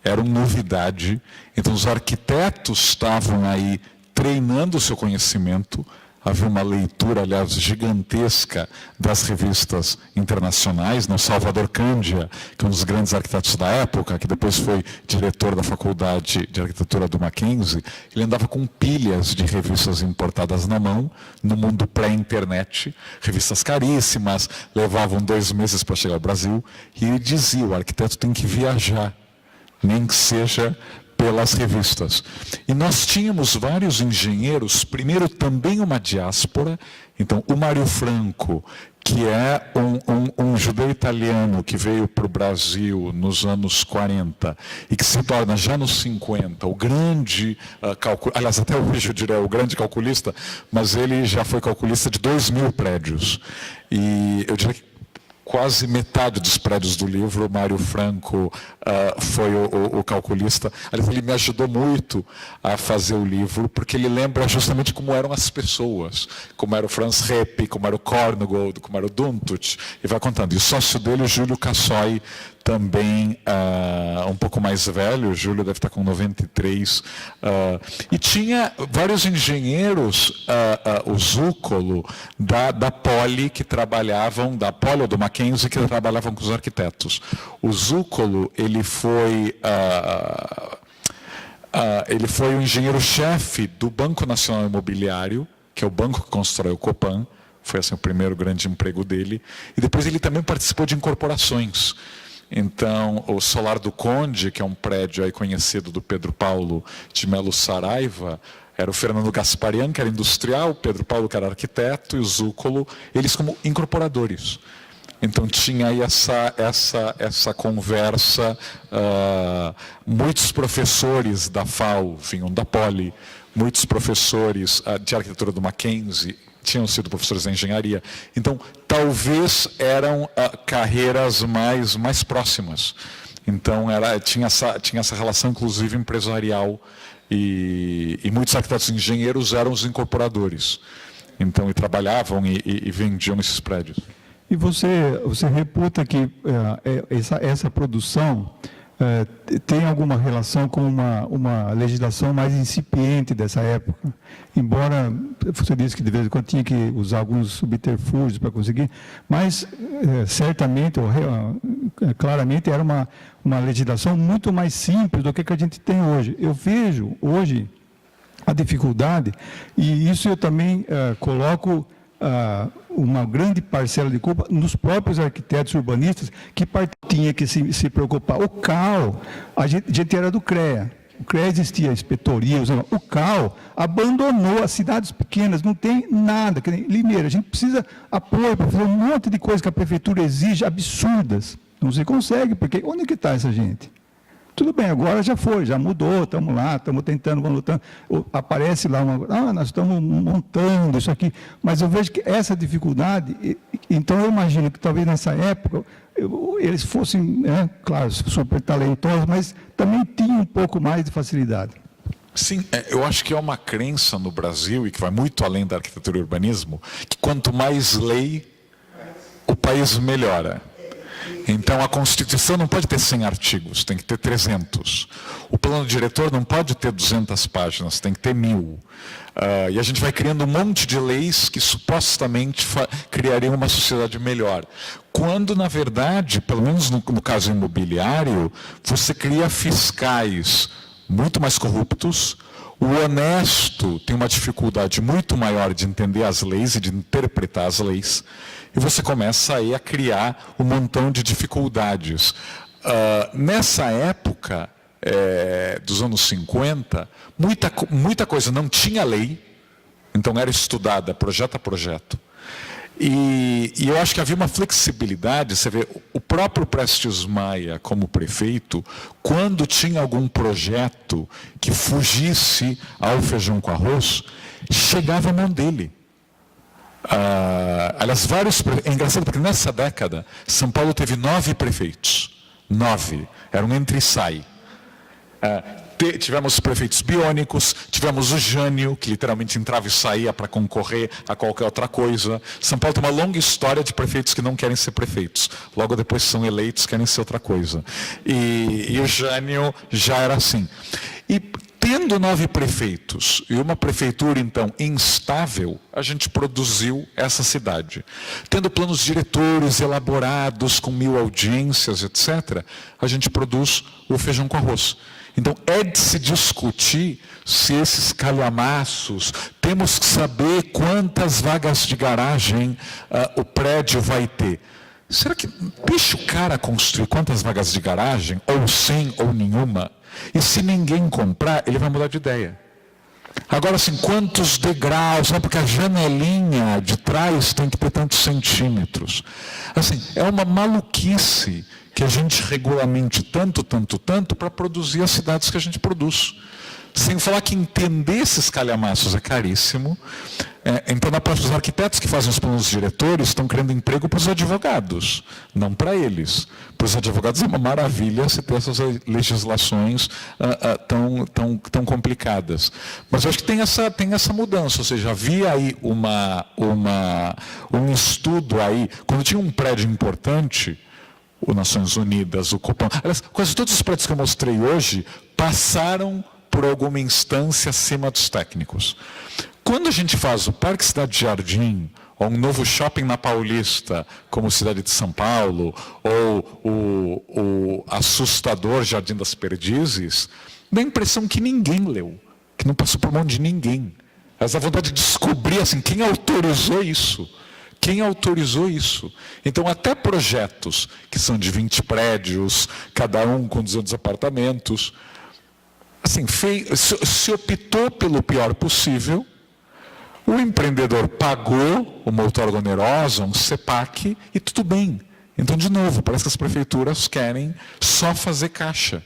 eram novidade. Então, os arquitetos estavam aí treinando o seu conhecimento. Havia uma leitura, aliás, gigantesca das revistas internacionais, né? Salvador Cândia, que é um dos grandes arquitetos da época, que depois foi diretor da Faculdade de Arquitetura do Mackenzie, ele andava com pilhas de revistas importadas na mão, no mundo pré-internet, revistas caríssimas, levavam 2 meses para chegar ao Brasil, e ele dizia, o arquiteto tem que viajar, nem que seja pelas revistas. E nós tínhamos vários engenheiros, primeiro também uma diáspora. Então, o Mário Franco, que é um judeu italiano que veio para o Brasil nos anos 40 e que se torna já nos 50 o grande calculista, aliás, até hoje eu diria o grande calculista, mas ele já foi calculista de 2.000 prédios. E eu diria que quase metade dos prédios do livro, o Mário Franco foi o calculista. Aliás, ele me ajudou muito a fazer o livro, porque ele lembra justamente como eram as pessoas, como era o Franz Repp, como era o Korngold, como era o Duntut, e vai contando. E o sócio dele, o Júlio Cassoy, também um pouco mais velho, o Júlio deve estar com 93, e tinha vários engenheiros, o Zúcolo, da Poli, que trabalhavam, da Poli ou do Mackenzie, que trabalhavam com os arquitetos. O Zúcolo, ele foi o engenheiro-chefe do Banco Nacional Imobiliário, que é o banco que constrói o Copan, foi assim o primeiro grande emprego dele, e depois ele também participou de incorporações. Então, o Solar do Conde, que é um prédio aí conhecido do Pedro Paulo de Melo Saraiva, era o Fernando Gasparian, que era industrial, o Pedro Paulo, que era arquiteto, e o Zúcolo, eles como incorporadores. Então, tinha aí essa conversa. Muitos professores da FAO vinham da Poli, muitos professores de arquitetura do Mackenzie tinham sido professores da engenharia. Então, talvez eram carreiras mais próximas. Então, tinha essa relação, inclusive, empresarial. E muitos arquitetos e engenheiros eram os incorporadores. Então, e trabalhavam e vendiam esses prédios. E você reputa que essa produção tem alguma relação com uma legislação mais incipiente dessa época? Embora você disse que de vez em quando tinha que usar alguns subterfúgios para conseguir, mas certamente, ou claramente, era uma legislação muito mais simples do que a gente tem hoje. Eu vejo hoje a dificuldade, e isso eu também coloco uma grande parcela de culpa nos próprios arquitetos urbanistas que tinha que se preocupar. O CAL, a gente era do CREA. O CREA existia, inspetoria, o CAL abandonou as cidades pequenas, não tem nada, que nem Limeira. A gente precisa apoio para fazer um monte de coisas que a prefeitura exige, absurdas. Não se consegue, porque onde que está essa gente? Tudo bem, agora já foi, já mudou, estamos lá, estamos tentando, vamos lutando. Aparece lá, nós estamos montando isso aqui. Mas eu vejo que essa dificuldade, então eu imagino que talvez nessa época eles fossem, claro, super talentosos, mas também tinham um pouco mais de facilidade. Sim, eu acho que é uma crença no Brasil, e que vai muito além da arquitetura e urbanismo, que quanto mais lei, o país melhora. Então, a Constituição não pode ter 100 artigos, tem que ter 300. O plano diretor não pode ter 200 páginas, tem que ter 1000. E a gente vai criando um monte de leis que supostamente criariam uma sociedade melhor. Quando, na verdade, pelo menos no caso imobiliário, você cria fiscais muito mais corruptos. O honesto tem uma dificuldade muito maior de entender as leis e de interpretar as leis. E você começa aí a criar um montão de dificuldades. Nessa época, dos anos 50, muita coisa não tinha lei, então era estudada projeto a projeto. E eu acho que havia uma flexibilidade. Você vê, o próprio Prestes Maia, como prefeito, quando tinha algum projeto que fugisse ao feijão com arroz, chegava à mão dele. Aliás, é engraçado porque nessa década, São Paulo teve 9 prefeitos. 9. Era um entra e sai. Tivemos prefeitos biônicos, tivemos o Jânio, que literalmente entrava e saía para concorrer a qualquer outra coisa. São Paulo tem uma longa história de prefeitos que não querem ser prefeitos. Logo depois são eleitos, querem ser outra coisa. E o Jânio já era assim. E tendo 9 prefeitos e uma prefeitura, então, instável, a gente produziu essa cidade. Tendo planos diretores elaborados com 1000 audiências, etc., a gente produz o feijão com arroz. Então, é de se discutir se esses calhamaços, temos que saber quantas vagas de garagem o prédio vai ter. Será que deixa o cara construir quantas vagas de garagem, ou 100 ou nenhuma, e se ninguém comprar, ele vai mudar de ideia. Agora, assim, quantos degraus, porque a janelinha de trás tem que ter tantos centímetros. Assim, é uma maluquice que a gente regulamente tanto para produzir as cidades que a gente produz. Sem falar que entender esses calhamaços é caríssimo. Então, na parte dos arquitetos que fazem os planos diretores, estão criando emprego para os advogados, não para eles. Para os advogados é uma maravilha se ter essas legislações tão complicadas. Mas eu acho que tem essa mudança, ou seja, havia aí um estudo aí, quando tinha um prédio importante, o Nações Unidas, o Copan, aliás, quase todos os prédios que eu mostrei hoje passaram por alguma instância acima dos técnicos. Quando a gente faz o Parque Cidade Jardim, ou um novo shopping na Paulista, como Cidade de São Paulo, ou o assustador Jardim das Perdizes, dá a impressão que ninguém leu, que não passou por mão de ninguém. Mas a vontade de descobrir assim, quem autorizou isso. Quem autorizou isso? Então, até projetos que são de 20 prédios, cada um com 200 apartamentos, assim, se optou pelo pior possível, o empreendedor pagou uma outorga onerosa, um CEPAC, e tudo bem. Então, de novo, parece que as prefeituras querem só fazer caixa.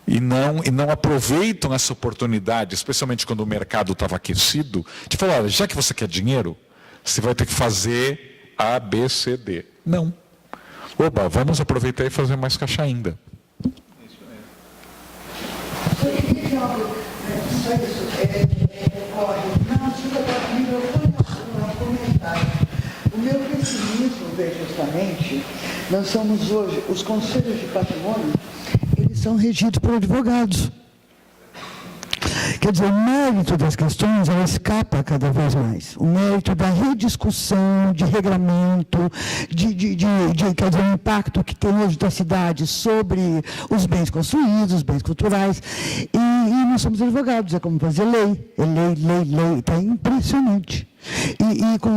E não aproveitam essa oportunidade, especialmente quando o mercado estava aquecido, de falar, olha, já que você quer dinheiro, você vai ter que fazer A, B, C, D. Não. Oba, vamos aproveitar e fazer mais caixa ainda. O meu pessimismo veio justamente, nós somos hoje, os conselhos de patrimônio, eles são regidos por advogados. Quer dizer, o mérito das questões, ela escapa cada vez mais. O mérito da rediscussão, de regramento, quer dizer, o impacto que tem hoje da cidade sobre os bens construídos, os bens culturais. E nós somos advogados, é como fazer lei. É lei. Está impressionante. e com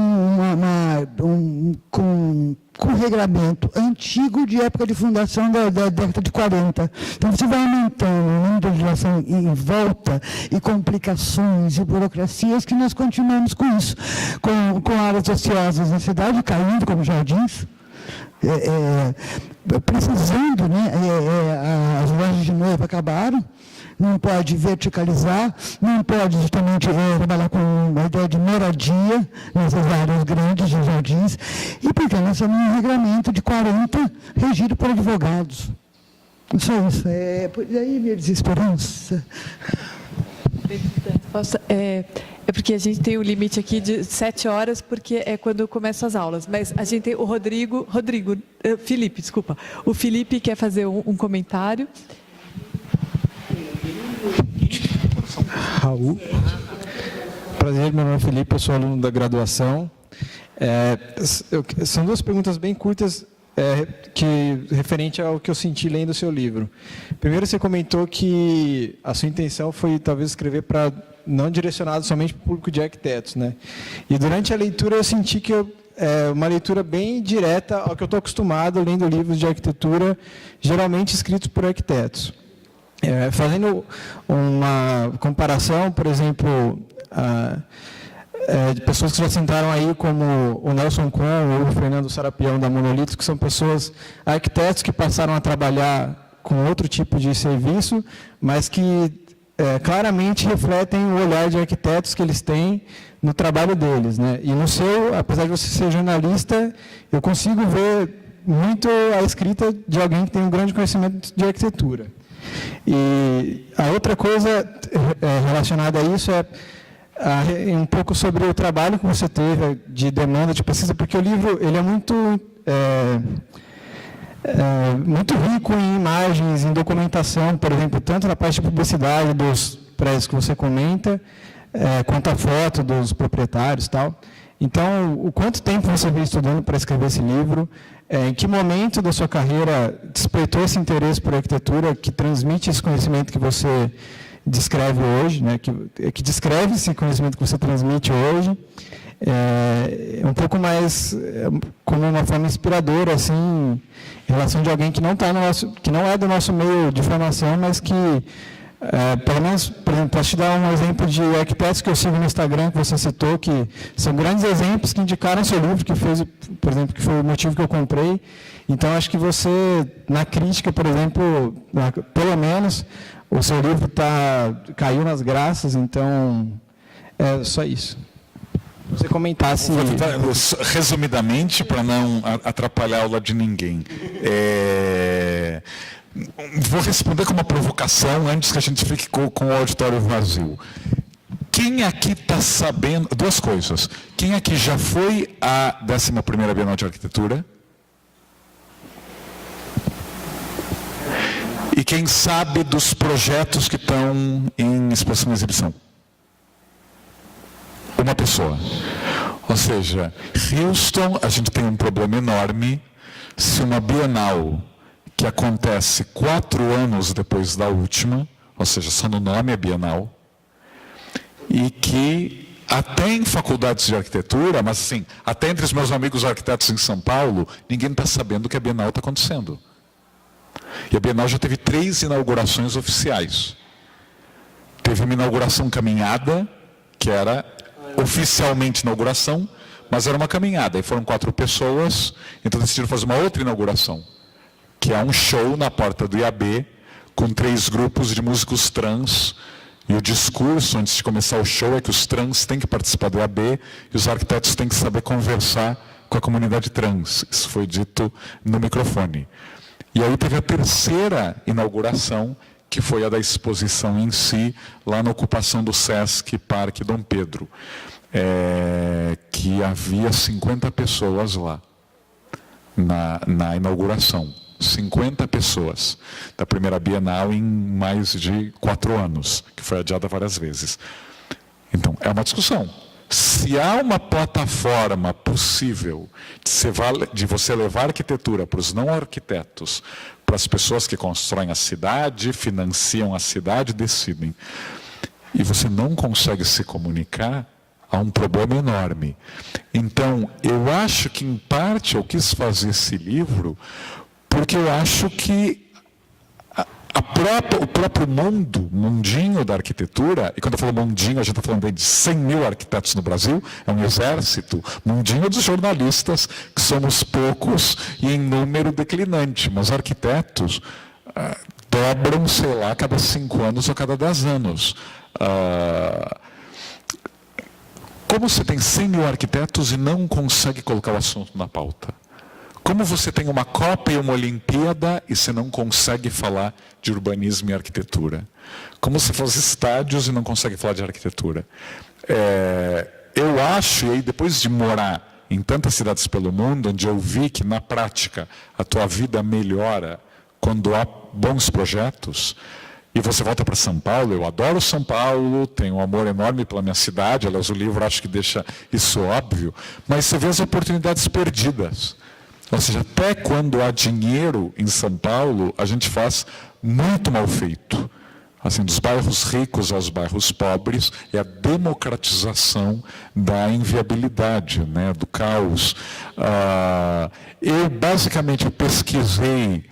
com regramento antigo de época de fundação da década de 40. Então, você vai aumentando o número de legislação em volta e complicações e burocracias que nós continuamos com isso. Com áreas ociosas na cidade caindo, como jardins, precisando, né? As lojas de noiva acabaram, não pode verticalizar, não pode justamente trabalhar com a ideia de moradia nessas áreas grandes de jardins, e porque nós temos um regulamento de 40 regido por advogados. Só isso. Aí minha desesperança. É porque a gente tem o limite aqui de 7 horas, porque é quando começam as aulas. Mas a gente tem o Felipe, desculpa. O Felipe quer fazer um comentário. Raul. Prazer, meu nome é Felipe, eu sou aluno da graduação. São duas perguntas bem curtas, referente ao que eu senti lendo o seu livro. Primeiro, você comentou que a sua intenção foi talvez escrever para não direcionado somente para o público de arquitetos, né? E durante a leitura eu senti que uma leitura bem direta ao que eu estou acostumado lendo livros de arquitetura, geralmente escritos por arquitetos. Fazendo uma comparação, por exemplo, de pessoas que já sentaram aí, como o Nelson Kohn ou o Fernando Sarapião da Monolitos, que são pessoas, arquitetos que passaram a trabalhar com outro tipo de serviço, mas que claramente refletem o olhar de arquitetos que eles têm no trabalho deles, né? E no seu, apesar de você ser jornalista, eu consigo ver muito a escrita de alguém que tem um grande conhecimento de arquitetura. E a outra coisa relacionada a isso um pouco sobre o trabalho que você teve de demanda de pesquisa, porque o livro ele é muito muito rico em imagens, em documentação, por exemplo, tanto na parte de publicidade dos prédios que você comenta, quanto a foto dos proprietários e tal. Então, o quanto tempo você veio estudando para escrever esse livro? Em que momento da sua carreira despertou esse interesse por arquitetura que transmite esse conhecimento que você descreve hoje, né? que descreve esse conhecimento que você transmite hoje? Um pouco mais como uma forma inspiradora, assim, em relação de alguém que não é do nosso meio de formação, mas que pelo menos, por exemplo, posso te dar um exemplo de arquitetos que eu sigo no Instagram, que você citou, que são grandes exemplos que indicaram seu livro, que fez, por exemplo, que foi o motivo que eu comprei. Então, acho que você, na crítica, por exemplo, pelo menos, o seu livro caiu nas graças, então, só isso. Você comentasse... Resumidamente, para não atrapalhar a aula de ninguém. Vou responder com uma provocação antes que a gente fique com o auditório vazio. Quem aqui está sabendo... Duas coisas. Quem aqui já foi à 11ª Bienal de Arquitetura? E quem sabe dos projetos que estão em exposição e exibição? Uma pessoa. Ou seja, Houston, a gente tem um problema enorme se uma Bienal que acontece 4 anos depois da última, ou seja, só no nome é Bienal, e que até em faculdades de arquitetura, mas assim, até entre os meus amigos arquitetos em São Paulo, ninguém está sabendo que a Bienal está acontecendo. E a Bienal já teve 3 inaugurações oficiais. Teve uma inauguração caminhada, que era oficialmente inauguração, mas era uma caminhada, e foram 4 pessoas, então decidiram fazer uma outra inauguração, que é um show na porta do IAB, com 3 grupos de músicos trans, e o discurso, antes de começar o show, é que os trans têm que participar do IAB, e os arquitetos têm que saber conversar com a comunidade trans. Isso foi dito no microfone. E aí teve a 3ª inauguração, que foi a da exposição em si, lá na ocupação do Sesc Parque Dom Pedro, que havia 50 pessoas lá, na inauguração. 50 pessoas da primeira Bienal em mais de 4 anos, que foi adiada várias vezes. Então, é uma discussão. Se há uma plataforma possível de você levar arquitetura para os não arquitetos, para as pessoas que constroem a cidade, financiam a cidade, decidem, e você não consegue se comunicar, há um problema enorme. Então, eu acho que, em parte, eu quis fazer esse livro porque eu acho que o próprio mundinho da arquitetura, e quando eu falo mundinho, a gente está falando de 100 mil arquitetos no Brasil, é um exército, mundinho dos jornalistas, que somos poucos e em número declinante, mas arquitetos dobram, sei lá, a cada 5 anos ou a cada 10 anos. Como você tem 100 mil arquitetos e não consegue colocar o assunto na pauta? Como você tem uma Copa e uma Olimpíada e você não consegue falar de urbanismo e arquitetura? Como você faz estádios e não consegue falar de arquitetura? Eu acho, e aí depois de morar em tantas cidades pelo mundo, onde eu vi que na prática a tua vida melhora quando há bons projetos, e você volta para São Paulo, eu adoro São Paulo, tenho um amor enorme pela minha cidade, aliás o livro acho que deixa isso óbvio, mas você vê as oportunidades perdidas. Ou seja, até quando há dinheiro em São Paulo, a gente faz muito mal feito. Assim, dos bairros ricos aos bairros pobres, é a democratização da inviabilidade, né, do caos. Eu, basicamente, pesquisei...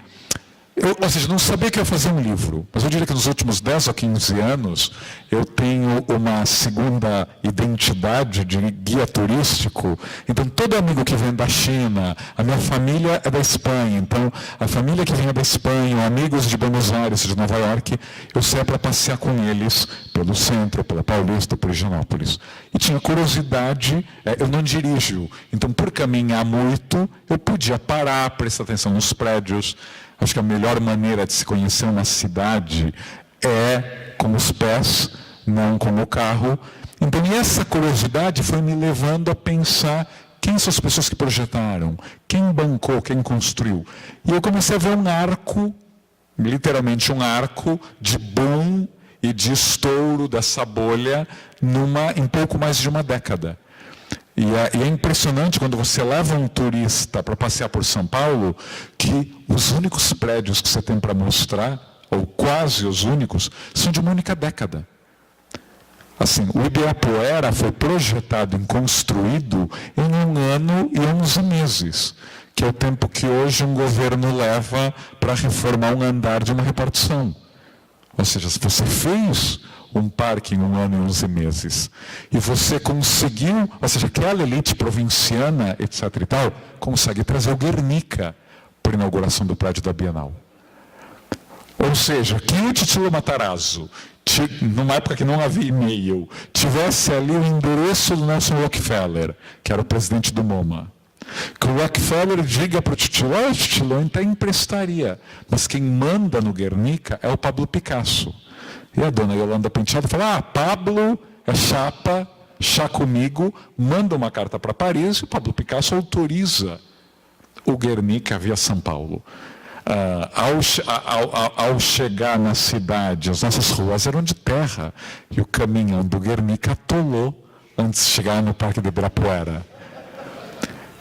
ou seja, não sabia que eu ia fazer um livro, mas eu diria que nos últimos 10 ou 15 anos eu tenho uma segunda identidade de guia turístico. Então, todo amigo que vem da China, a minha família é da Espanha, então a família que vem da Espanha, amigos de Buenos Aires, de Nova York, eu saía para passear com eles pelo centro, pela Paulista, por Higienópolis. E tinha curiosidade, eu não dirijo, então por caminhar muito, eu podia parar, prestar atenção nos prédios. Acho que a melhor maneira de se conhecer uma cidade é com os pés, não com o carro. Então, essa curiosidade foi me levando a pensar quem são as pessoas que projetaram, quem bancou, quem construiu. E eu comecei a ver um arco, literalmente um arco de boom e de estouro dessa bolha em pouco mais de uma década. E é impressionante quando você leva um turista para passear por São Paulo, que os únicos prédios que você tem para mostrar, ou quase os únicos, são de uma única década. Assim, o Ibirapuera foi projetado e construído em 1 ano e 11 meses, que é o tempo que hoje um governo leva para reformar um andar de uma repartição. Ou seja, se você fez um parque em 1 ano e 11 meses, e você conseguiu, ou seja, aquela elite provinciana, etc. e tal, consegue trazer o Guernica para a inauguração do prédio da Bienal. Ou seja, que o Titilo Matarazzo, numa época que não havia e-mail, tivesse ali o endereço do Nelson Rockefeller, que era o presidente do MoMA, que o Rockefeller diga para o Titilo, Titilo, eu até emprestaria, mas quem manda no Guernica é o Pablo Picasso. E a dona Yolanda Penteado fala, Pablo é chapa, chá comigo, manda uma carta para Paris e o Pablo Picasso autoriza o Guernica via São Paulo. Ao chegar na cidade, as nossas ruas eram de terra e o caminhão do Guernica atolou antes de chegar no Parque de Ibirapuera.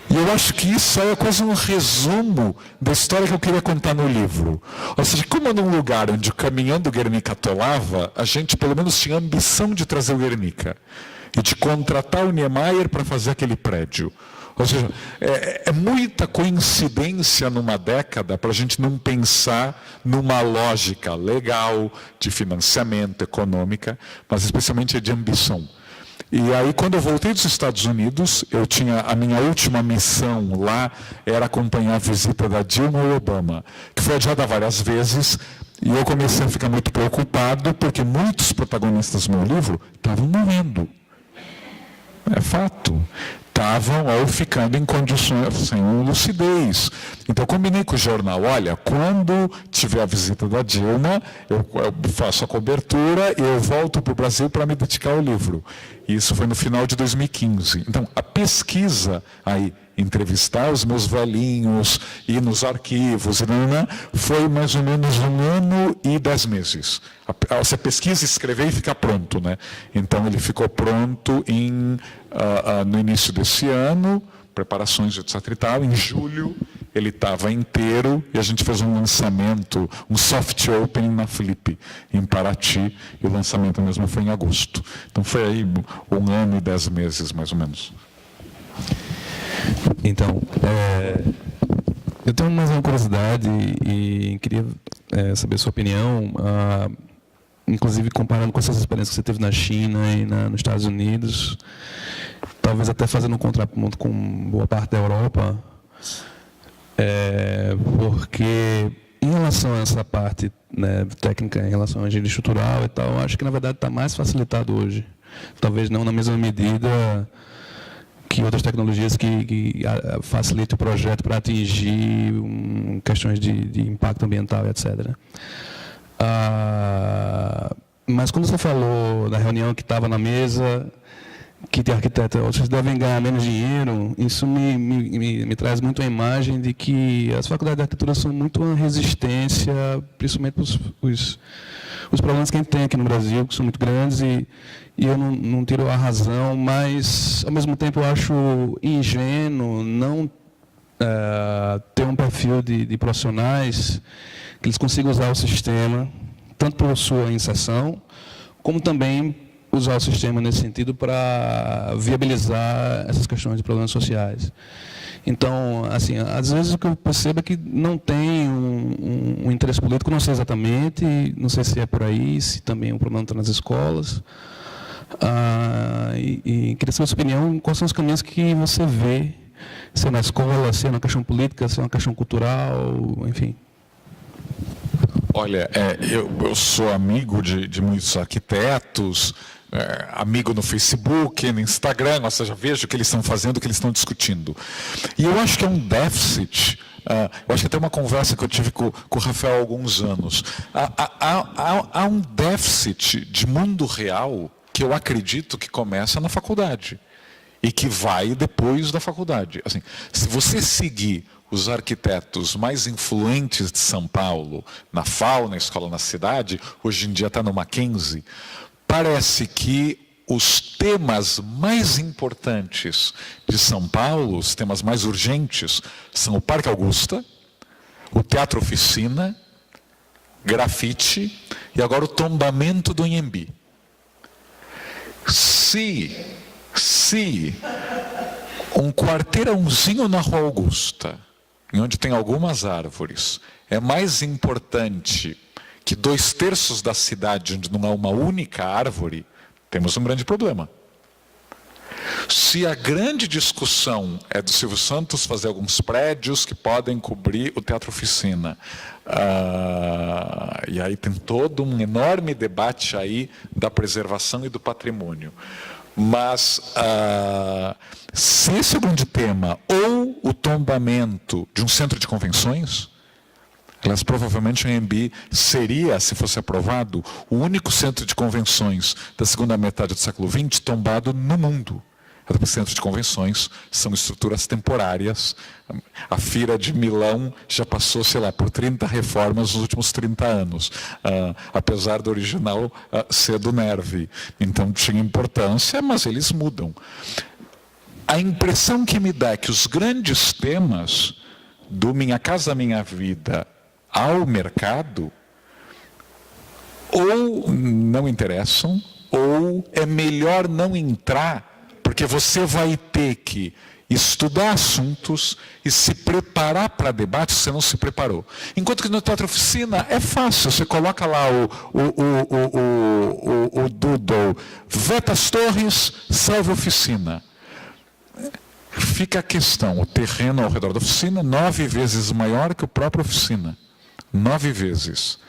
E eu acho que isso é quase um resumo da história que eu queria contar no livro. Ou seja, como num lugar onde o caminhão do Guernica atolava, a gente pelo menos tinha a ambição de trazer o Guernica e de contratar o Niemeyer para fazer aquele prédio. Ou seja, é muita coincidência numa década para a gente não pensar numa lógica legal, de financiamento, econômica, mas especialmente de ambição. E aí, quando eu voltei dos Estados Unidos, a minha última missão lá era acompanhar a visita da Dilma ao Obama, que foi adiada várias vezes, e eu comecei a ficar muito preocupado, porque muitos protagonistas do meu livro estavam morrendo. É fato. Estavam ou ficando em condições sem lucidez. Então eu combinei com o jornal, olha, quando tiver a visita da Dilma, eu faço a cobertura e eu volto para o Brasil para me dedicar ao livro. Isso foi no final de 2015. Então a pesquisa aí, entrevistar os meus velhinhos, ir nos arquivos, foi mais ou menos 1 ano e 10 meses. Você pesquisa, escrever e fica pronto, né? Então ele ficou pronto no início desse ano, preparações, etc. e tal, em julho, ele estava inteiro e a gente fez um lançamento, um soft opening na Flip, em Paraty, e o lançamento mesmo foi em agosto. Então foi aí 1 ano e 10 meses, mais ou menos. Então, eu tenho mais uma curiosidade e queria saber a sua opinião, inclusive comparando com essas experiências que você teve na China e nos Estados Unidos, talvez até fazendo um contraponto com boa parte da Europa, porque em relação a essa parte, né, técnica, em relação à engenharia estrutural e tal, eu acho que na verdade está mais facilitado hoje. Talvez não na mesma medida que outras tecnologias que facilitam o projeto para atingir questões de impacto ambiental, etc. Mas quando você falou da reunião que estava na mesa, que tem arquiteto, vocês devem ganhar menos dinheiro, isso me traz muito a imagem de que as faculdades de arquitetura são muito uma resistência, principalmente os problemas que a gente tem aqui no Brasil, que são muito grandes, e eu não tiro a razão, mas, ao mesmo tempo, eu acho ingênuo não ter um perfil de profissionais que eles consigam usar o sistema, tanto por sua inserção, como também usar o sistema nesse sentido para viabilizar essas questões de problemas sociais. Então, assim, às vezes o que eu percebo é que não tem um interesse político, não sei exatamente, não sei se é por aí, se também o problema está nas escolas. E queria saber a sua opinião, quais são os caminhos que você vê, se é na escola, se é na questão política, se é uma questão cultural, enfim. Olha, eu sou amigo de muitos arquitetos, amigo no Facebook, no Instagram, ou seja, vejo o que eles estão fazendo, o que eles estão discutindo. E eu acho que é um déficit, eu acho que até uma conversa que eu tive com o Rafael há alguns anos. Há um déficit de mundo real que eu acredito que começa na faculdade e que vai depois da faculdade. Assim, se você seguir os arquitetos mais influentes de São Paulo, na FAO, na Escola na Cidade, hoje em dia está no Mackenzie, parece que os temas mais importantes de São Paulo, os temas mais urgentes, são o Parque Augusta, o Teatro Oficina, grafite e agora o tombamento do Anhembi. Se um quarteirãozinho na Rua Augusta, onde tem algumas árvores, é mais importante que 2/3 da cidade, onde não há uma única árvore, temos um grande problema. Se a grande discussão é do Silvio Santos fazer alguns prédios que podem cobrir o Teatro Oficina, e aí tem todo um enorme debate aí da preservação e do patrimônio. Mas, se esse é o grande tema, ou o tombamento de um centro de convenções, aliás, provavelmente o Anhembi seria, se fosse aprovado, o único centro de convenções da segunda metade do século XX tombado no mundo. Os centros de convenções são estruturas temporárias. A Feira de Milão já passou, sei lá, por 30 reformas nos últimos 30 anos, apesar do original ser do Nervi. Então tinha importância, mas eles mudam. A impressão que me dá é que os grandes temas do Minha Casa Minha Vida ao mercado ou não interessam, ou é melhor não entrar, porque você vai ter que estudar assuntos e se preparar para debate se você não se preparou. Enquanto que no Teatro Oficina é fácil, você coloca lá o Doodle, Vetas Torres, salve Oficina. Fica a questão, o terreno ao redor da oficina 9 vezes maior que o próprio Oficina. 9 vezes.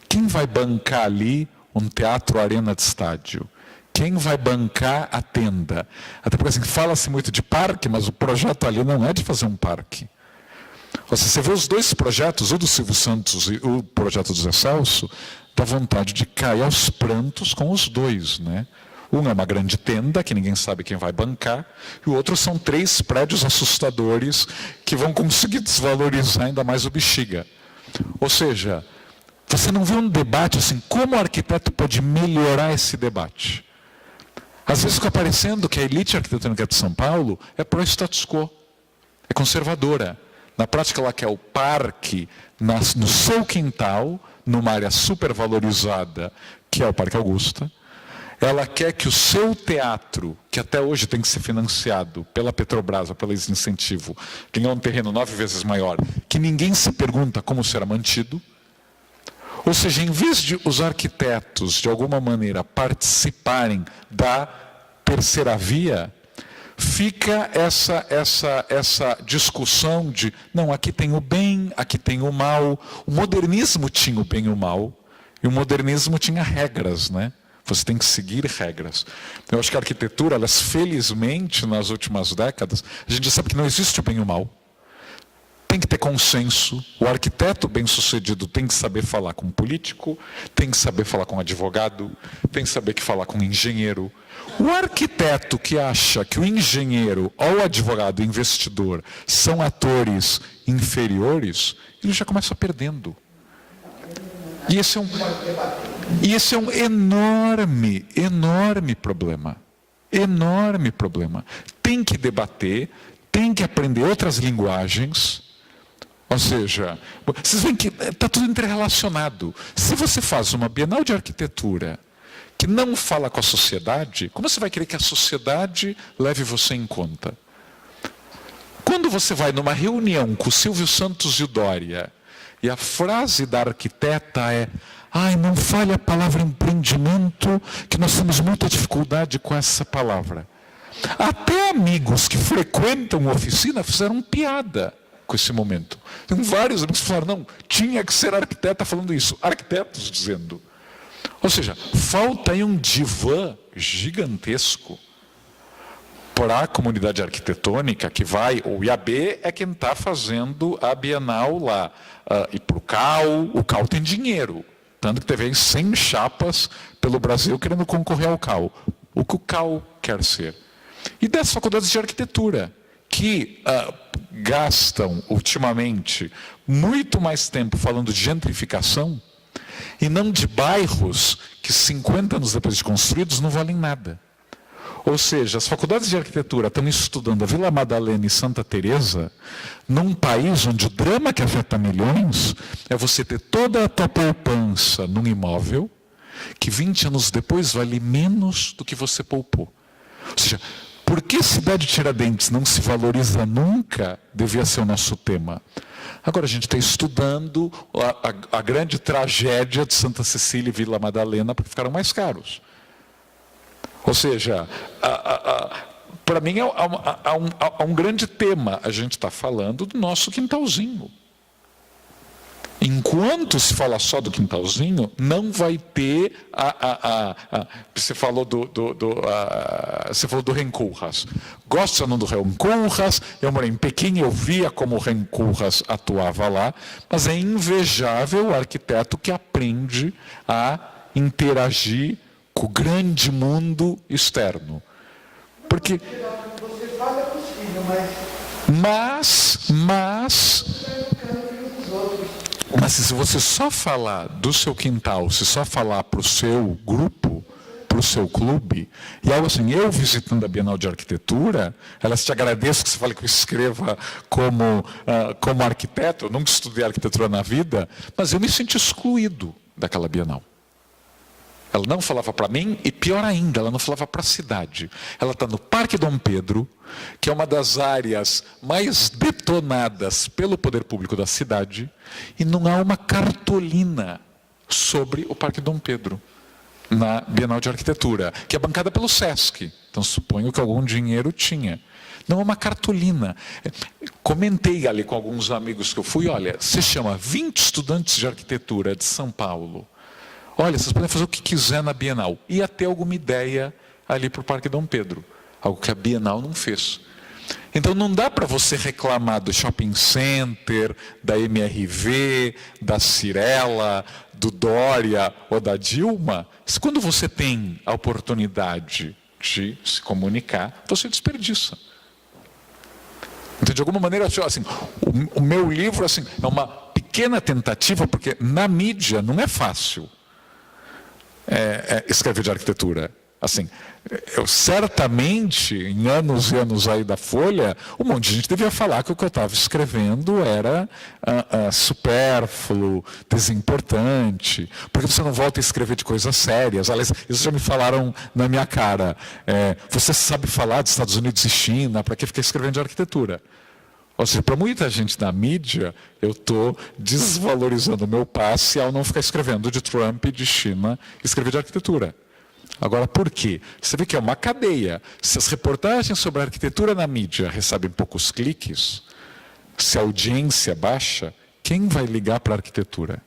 Quem vai bancar ali um teatro arena de estádio? Quem vai bancar a tenda? Até porque assim, fala-se muito de parque, mas o projeto ali não é de fazer um parque. Ou seja, você vê os dois projetos, o do Silvio Santos e o projeto do Zé Celso, dá vontade de cair aos prantos com os dois, né? Um é uma grande tenda, que ninguém sabe quem vai bancar, e o outro são 3 prédios assustadores que vão conseguir desvalorizar ainda mais o Bexiga. Ou seja, você não vê um debate assim, como o arquiteto pode melhorar esse debate? Às vezes fica parecendo que a elite arquitetônica de São Paulo é pró-status quo, é conservadora. Na prática, ela quer o parque no seu quintal, numa área supervalorizada, que é o Parque Augusta. Ela quer que o seu teatro, que até hoje tem que ser financiado pela Petrobras, ou pelo incentivo, tenha um terreno 9 vezes maior, que ninguém se pergunta como será mantido. Ou seja, em vez de os arquitetos, de alguma maneira, participarem da terceira via, fica essa discussão de, não, aqui tem o bem, aqui tem o mal. O modernismo tinha o bem e o mal, e o modernismo tinha regras, né? Você tem que seguir regras. Eu acho que a arquitetura, felizmente, nas últimas décadas, a gente sabe que não existe o bem e o mal. Tem que ter consenso. O arquiteto bem-sucedido tem que saber falar com um político, tem que saber falar com um advogado, tem que saber falar com um engenheiro. O arquiteto que acha que o engenheiro ou o advogado, o investidor, são atores inferiores, ele já começa perdendo. E esse é um enorme, enorme problema. Enorme problema. Tem que debater, tem que aprender outras linguagens. Ou seja, vocês veem que está tudo interrelacionado. Se você faz uma Bienal de Arquitetura que não fala com a sociedade, como você vai querer que a sociedade leve você em conta? Quando você vai numa reunião com o Silvio Santos e o Dória, e a frase da arquiteta é: ai, não fale a palavra empreendimento, que nós temos muita dificuldade com essa palavra. Até amigos que frequentam a oficina fizeram piada com esse momento. Tem vários amigos que falaram: não, tinha que ser arquiteta falando isso. Arquitetos dizendo. Ou seja, falta aí um divã gigantesco para a comunidade arquitetônica que vai. O IAB é quem está fazendo a Bienal lá. E para o CAU tem dinheiro. Tanto que teve 100 chapas pelo Brasil querendo concorrer ao CAU. O que o CAU quer ser. E das faculdades de arquitetura, que gastam, ultimamente, muito mais tempo falando de gentrificação, e não de bairros que 50 anos depois de construídos não valem nada. Ou seja, as faculdades de arquitetura estão estudando a Vila Madalena e Santa Teresa num país onde o drama que afeta milhões é você ter toda a tua poupança num imóvel que 20 anos depois vale menos do que você poupou. Ou seja, por que a cidade de Tiradentes não se valoriza nunca, devia ser o nosso tema. Agora a gente está estudando a grande tragédia de Santa Cecília e Vila Madalena porque ficaram mais caros. Ou seja, para mim há um grande tema. A gente está falando do nosso quintalzinho. Enquanto se fala só do quintalzinho, não vai ter você falou do Renculhas. Gosto ou não do Renculhas? Eu morei em Pequim, eu via como o Renculhas atuava lá, mas é invejável o arquiteto que aprende a interagir com o grande mundo externo. Porque mas se você só falar do seu quintal, se só falar para o seu grupo, para o seu clube, e algo assim, eu visitando a Bienal de Arquitetura, elas te agradecem que você fale que eu escreva como arquiteto. Eu nunca estudei arquitetura na vida, mas eu me senti excluído daquela Bienal. Ela não falava para mim, e pior ainda, ela não falava para a cidade. Ela está no Parque Dom Pedro, que é uma das áreas mais detonadas pelo poder público da cidade, e não há uma cartolina sobre o Parque Dom Pedro, na Bienal de Arquitetura, que é bancada pelo SESC. Então suponho que algum dinheiro tinha. Não é uma cartolina. Comentei ali com alguns amigos que eu fui: olha, se chama 20 estudantes de arquitetura de São Paulo. Olha, vocês podem fazer o que quiser na Bienal. Ia ter alguma ideia ali para o Parque Dom Pedro. Algo que a Bienal não fez. Então não dá para você reclamar do Shopping Center, da MRV, da Cirela, do Dória ou da Dilma, se quando você tem a oportunidade de se comunicar, você desperdiça. Então, de alguma maneira, assim, o meu livro assim, é uma pequena tentativa, porque na mídia não é fácil escrever de arquitetura. Assim, eu certamente, em anos e anos aí da Folha, um monte de gente devia falar que o que eu estava escrevendo era supérfluo, desimportante, porque você não volta a escrever de coisas sérias. Aliás, isso já me falaram na minha cara. Você sabe falar dos Estados Unidos e China, para que ficar escrevendo de arquitetura? Ou seja, para muita gente da mídia, eu estou desvalorizando o meu passe ao não ficar escrevendo de Trump, de China, escrever de arquitetura. Agora, por quê? Você vê que é uma cadeia. Se as reportagens sobre a arquitetura na mídia recebem poucos cliques, se a audiência baixa, quem vai ligar para a arquitetura?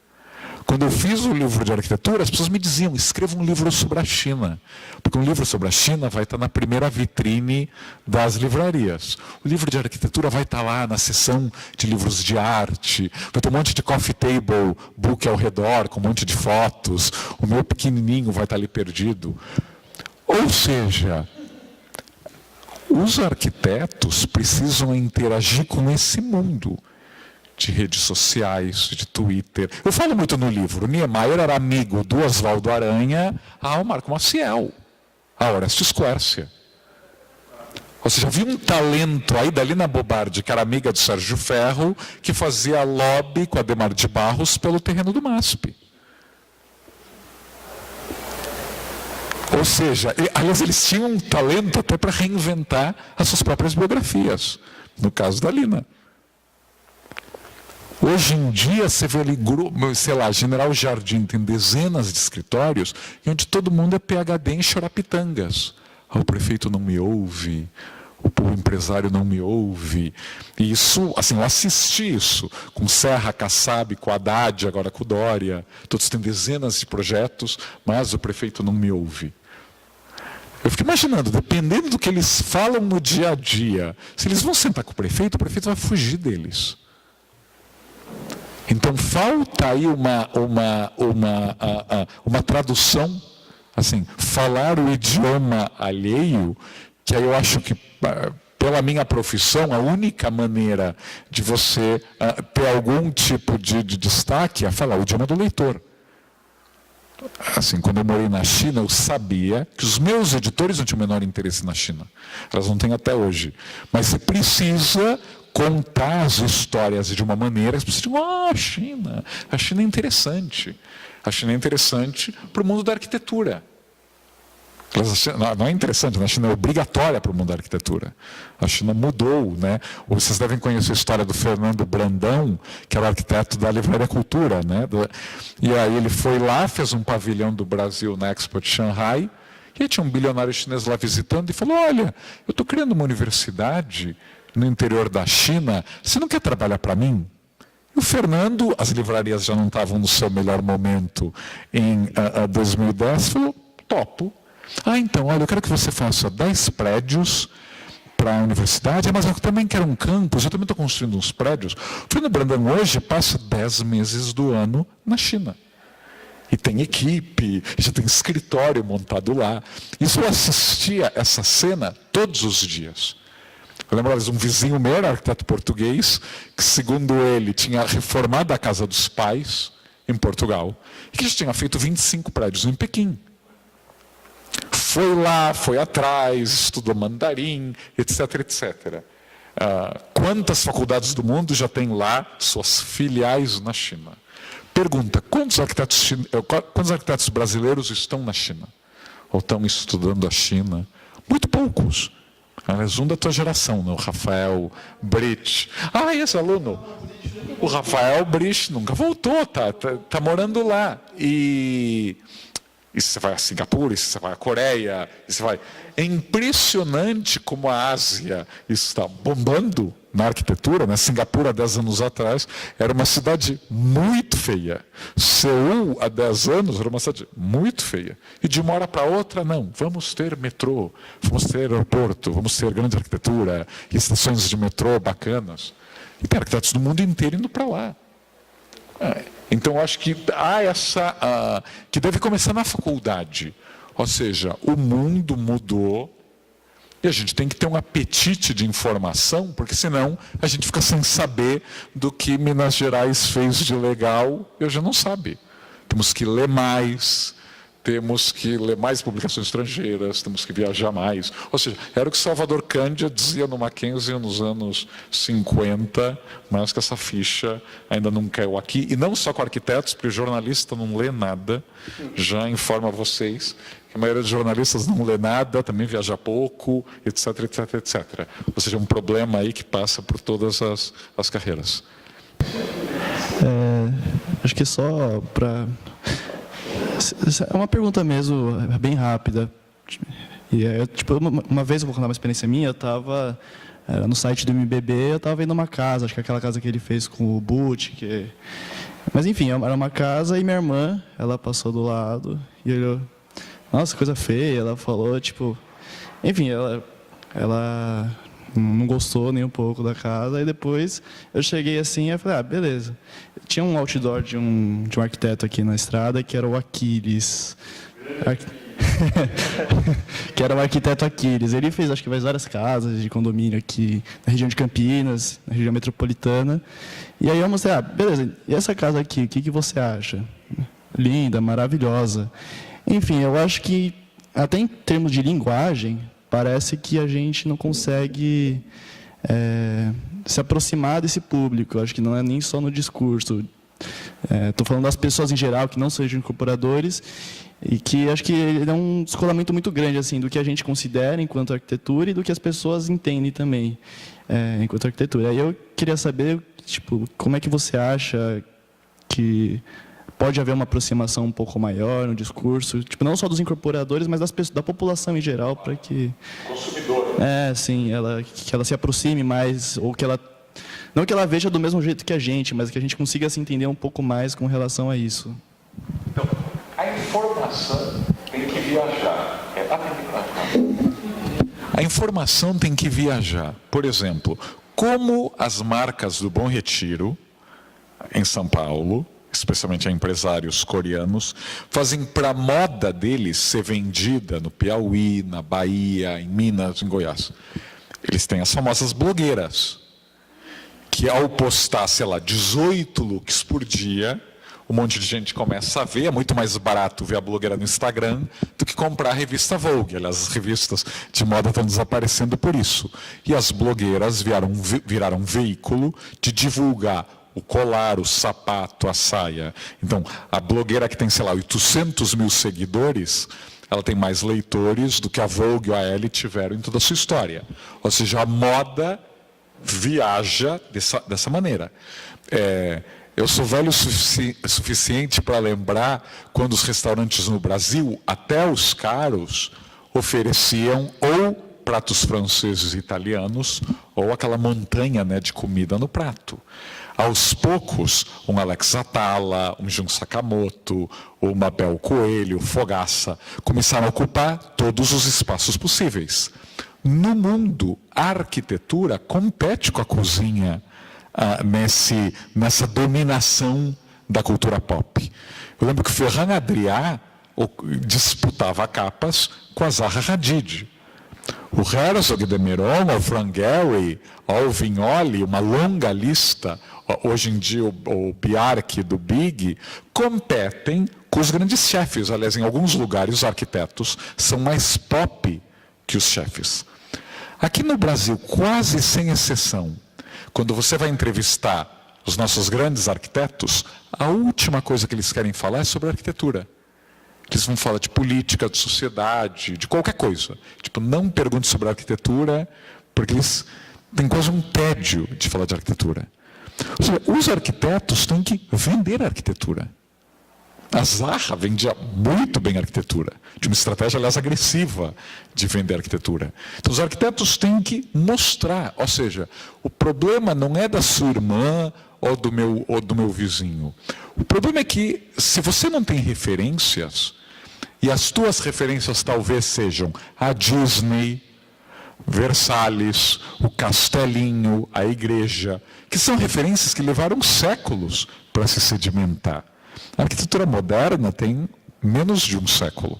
Quando eu fiz o livro de arquitetura, as pessoas me diziam, escreva um livro sobre a China. Porque um livro sobre a China vai estar na primeira vitrine das livrarias. O livro de arquitetura vai estar lá na seção de livros de arte. Vai ter um monte de coffee table, book ao redor, com um monte de fotos. O meu pequenininho vai estar ali perdido. Ou seja, os arquitetos precisam interagir com esse mundo de redes sociais, de Twitter. Eu falo muito no livro, Niemeyer era amigo do Oswaldo Aranha ao Marco Maciel, a Orestes Quercia. Ou seja, havia um talento aí da Lina Bobardi, que era amiga do Sérgio Ferro, que fazia lobby com a Ademar de Barros pelo terreno do MASP. Ou seja, aliás, eles tinham um talento até para reinventar as suas próprias biografias, no caso da Lina. Hoje em dia, você vê ali, sei lá, General Jardim tem dezenas de escritórios onde todo mundo é PhD em chorapitangas. O prefeito não me ouve, o empresário não me ouve. E isso, assim, eu assisti isso com Serra, Kassab, com Haddad, agora com Dória. Todos têm dezenas de projetos, mas o prefeito não me ouve. Eu fico imaginando, dependendo do que eles falam no dia a dia, se eles vão sentar com o prefeito vai fugir deles. Então falta aí uma tradução, assim, falar o idioma alheio, que aí eu acho que, pela minha profissão, a única maneira de você ter algum tipo de destaque é falar o idioma do leitor. Assim, quando eu morei na China, eu sabia que os meus editores não tinham o menor interesse na China. Elas não têm até hoje. Mas você precisa contar as histórias de uma maneira que as pessoas digam, a China é interessante. A China é interessante para o mundo da arquitetura. Não é interessante, a China é obrigatória para o mundo da arquitetura. A China mudou, né? Vocês devem conhecer a história do Fernando Brandão, que era o arquiteto da Livraria Cultura, né? E aí ele foi lá, fez um pavilhão do Brasil na Expo de Shanghai, e aí tinha um bilionário chinês lá visitando e falou, olha, eu estou criando uma universidade no interior da China, você não quer trabalhar para mim? E o Fernando, as livrarias já não estavam no seu melhor momento em 2010, falou, topo. Então, olha, eu quero que você faça 10 prédios para a universidade, mas eu também quero um campus, eu também estou construindo uns prédios. O Fernando Brandão hoje passa 10 meses do ano na China. E tem equipe, já tem escritório montado lá. Isso eu assistia essa cena todos os dias. Eu lembro de um vizinho meu, era arquiteto português, que segundo ele tinha reformado a casa dos pais em Portugal, e que já tinha feito 25 prédios em Pequim. Foi lá, foi atrás, estudou mandarim, etc, etc. Quantas faculdades do mundo já tem lá suas filiais na China? Pergunta, quantos arquitetos brasileiros estão na China? Ou estão estudando a China? Muito poucos. Aliás, um da tua geração, né? O Rafael Brich. Esse aluno. O Rafael Brich nunca voltou, tá morando lá. E você vai a Singapura, você vai a Coreia, você vai... É impressionante como a Ásia está bombando na arquitetura, né? Singapura, há 10 anos atrás, era uma cidade muito feia. Seul, há 10 anos, era uma cidade muito feia. E de uma hora para outra, não. Vamos ter metrô, vamos ter aeroporto, vamos ter grande arquitetura, estações de metrô bacanas. E tem arquitetos do mundo inteiro indo para lá. Então, eu acho que há que deve começar na faculdade. Ou seja, o mundo mudou e a gente tem que ter um apetite de informação, porque senão a gente fica sem saber do que Minas Gerais fez de legal e hoje não sabe. Temos que ler mais, temos que ler mais publicações estrangeiras, temos que viajar mais. Ou seja, era o que Salvador Cândia dizia no Mackenzie nos anos 50, mas que essa ficha ainda não caiu aqui. E não só com arquitetos, porque o jornalista não lê nada. Já informo a vocês que a maioria dos jornalistas não lê nada, também viaja pouco, etc, etc, etc. Ou seja, um problema aí que passa por todas as carreiras. Acho que só para... É uma pergunta mesmo, bem rápida. E tipo, uma vez eu vou contar uma experiência minha, eu estava no site do MBB, eu estava vendo uma casa, acho que aquela casa que ele fez com o Butch, mas enfim, era uma casa e minha irmã, ela passou do lado e olhou, nossa, coisa feia, ela falou, tipo, enfim, ela não gostou nem um pouco da casa, e depois eu cheguei assim e falei, beleza. Tinha um outdoor de um arquiteto aqui na estrada, que era o Aquiles. Que era o arquiteto Aquiles. Ele fez, acho que várias casas de condomínio aqui na região de Campinas, na região metropolitana. E aí eu mostrei, beleza, e essa casa aqui, o que você acha? Linda, maravilhosa. Enfim, eu acho que, até em termos de linguagem, parece que a gente não consegue se aproximar desse público. Eu acho que não é nem só no discurso. Estou falando das pessoas em geral, que não sejam incorporadores, e que acho que é um descolamento muito grande assim, do que a gente considera enquanto arquitetura e do que as pessoas entendem também enquanto arquitetura. Aí eu queria saber, tipo, como é que você acha que pode haver uma aproximação um pouco maior no discurso, tipo, não só dos incorporadores, mas da população em geral, para que... Consumidor. Sim, que ela se aproxime mais, ou que ela... Não que ela veja do mesmo jeito que a gente, mas que a gente consiga se entender um pouco mais com relação a isso. Então, a informação tem que viajar. A informação tem que viajar. Por exemplo, como as marcas do Bom Retiro, em São Paulo, especialmente a empresários coreanos, fazem para a moda deles ser vendida no Piauí, na Bahia, em Minas, em Goiás. Eles têm as famosas blogueiras, que ao postar, 18 looks por dia, um monte de gente começa a ver, é muito mais barato ver a blogueira no Instagram do que comprar a revista Vogue. Aliás, as revistas de moda estão desaparecendo por isso. E as blogueiras viraram um veículo de divulgar o colar, o sapato, a saia. Então, a blogueira que tem, 800 mil seguidores, ela tem mais leitores do que a Vogue ou a Elle tiveram em toda a sua história. Ou seja, a moda viaja dessa maneira. Eu sou velho o suficiente para lembrar quando os restaurantes no Brasil, até os caros, ofereciam ou pratos franceses e italianos, ou aquela montanha de comida no prato. Aos poucos, um Alex Atala, um Jun Sakamoto, ou uma Bel Coelho, Fogaça, começaram a ocupar todos os espaços possíveis. No mundo, a arquitetura compete com a cozinha nessa dominação da cultura pop. Eu lembro que Ferran Adrià disputava capas com a Zaha Hadid. O Herzog de Meuron, o Frank Gehry, o Vignoli, uma longa lista, hoje em dia o Bjarke do Big, competem com os grandes chefes. Aliás, em alguns lugares os arquitetos são mais pop que os chefes. Aqui no Brasil, quase sem exceção, quando você vai entrevistar os nossos grandes arquitetos, a última coisa que eles querem falar é sobre arquitetura. Eles vão falar de política, de sociedade, de qualquer coisa. Tipo, não pergunte sobre arquitetura, porque eles têm quase um tédio de falar de arquitetura. Ou seja, os arquitetos têm que vender a arquitetura. A Zaha vendia muito bem a arquitetura, de uma estratégia, aliás, agressiva de vender a arquitetura. Então, os arquitetos têm que mostrar, ou seja, o problema não é da sua irmã ou do meu vizinho. O problema é que, se você não tem referências, e as tuas referências talvez sejam a Disney, Versalhes, o Castelinho, a igreja, que são referências que levaram séculos para se sedimentar. A arquitetura moderna tem menos de um século.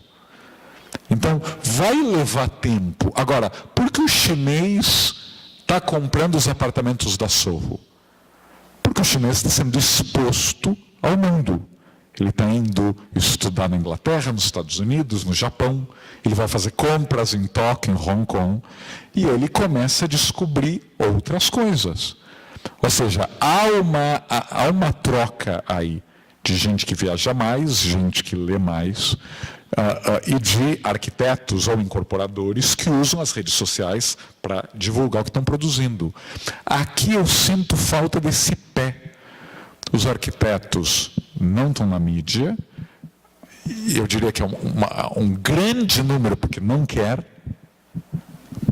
Então, vai levar tempo. Agora, por que o chinês está comprando os apartamentos da Soho? Porque o chinês está sendo exposto ao mundo. Ele está indo estudar na Inglaterra, nos Estados Unidos, no Japão. Ele vai fazer compras em Tóquio, em Hong Kong. E ele começa a descobrir outras coisas. Ou seja, há uma troca aí de gente que viaja mais, gente que lê mais, e de arquitetos ou incorporadores que usam as redes sociais para divulgar o que estão produzindo. Aqui eu sinto falta desse pé. Os arquitetos não estão na mídia, e eu diria que é um grande número, porque não quer,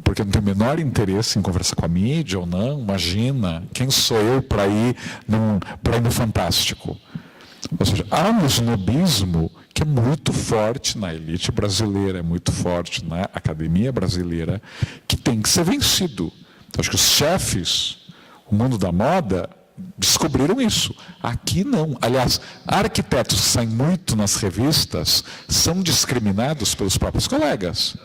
porque não tem o menor interesse em conversar com a mídia ou não. Imagina, quem sou eu para ir no Fantástico? Ou seja, há um snobismo que é muito forte na elite brasileira, é muito forte na academia brasileira, que tem que ser vencido. Então, acho que os chefes, o mundo da moda, descobriram isso. Aqui não. Aliás, arquitetos que saem muito nas revistas são discriminados pelos próprios colegas.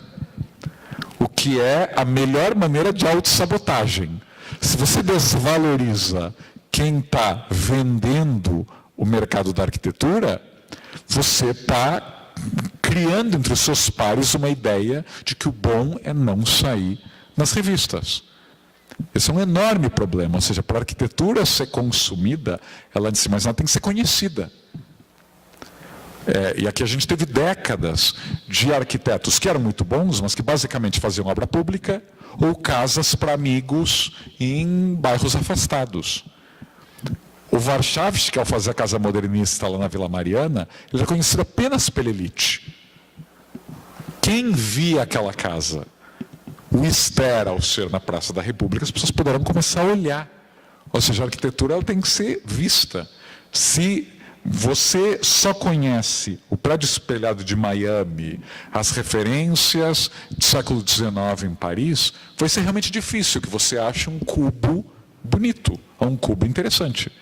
O que é a melhor maneira de autossabotagem. Se você desvaloriza quem está vendendo o mercado da arquitetura, você está criando entre os seus pares uma ideia de que o bom é não sair nas revistas. Esse é um enorme problema. Ou seja, para a arquitetura ser consumida, ela, antes de mais nada, tem que ser conhecida. E aqui a gente teve décadas de arquitetos que eram muito bons, mas que basicamente faziam obra pública ou casas para amigos em bairros afastados. O Warszawski, ao fazer a Casa Modernista lá na Vila Mariana, ele é conhecido apenas pela elite. Quem via aquela casa, o Ster, ao ser na Praça da República, as pessoas puderam começar a olhar. Ou seja, a arquitetura ela tem que ser vista. Se você só conhece o prédio espelhado de Miami, as referências do século XIX em Paris, vai ser realmente difícil que você ache um cubo bonito, ou um cubo interessante.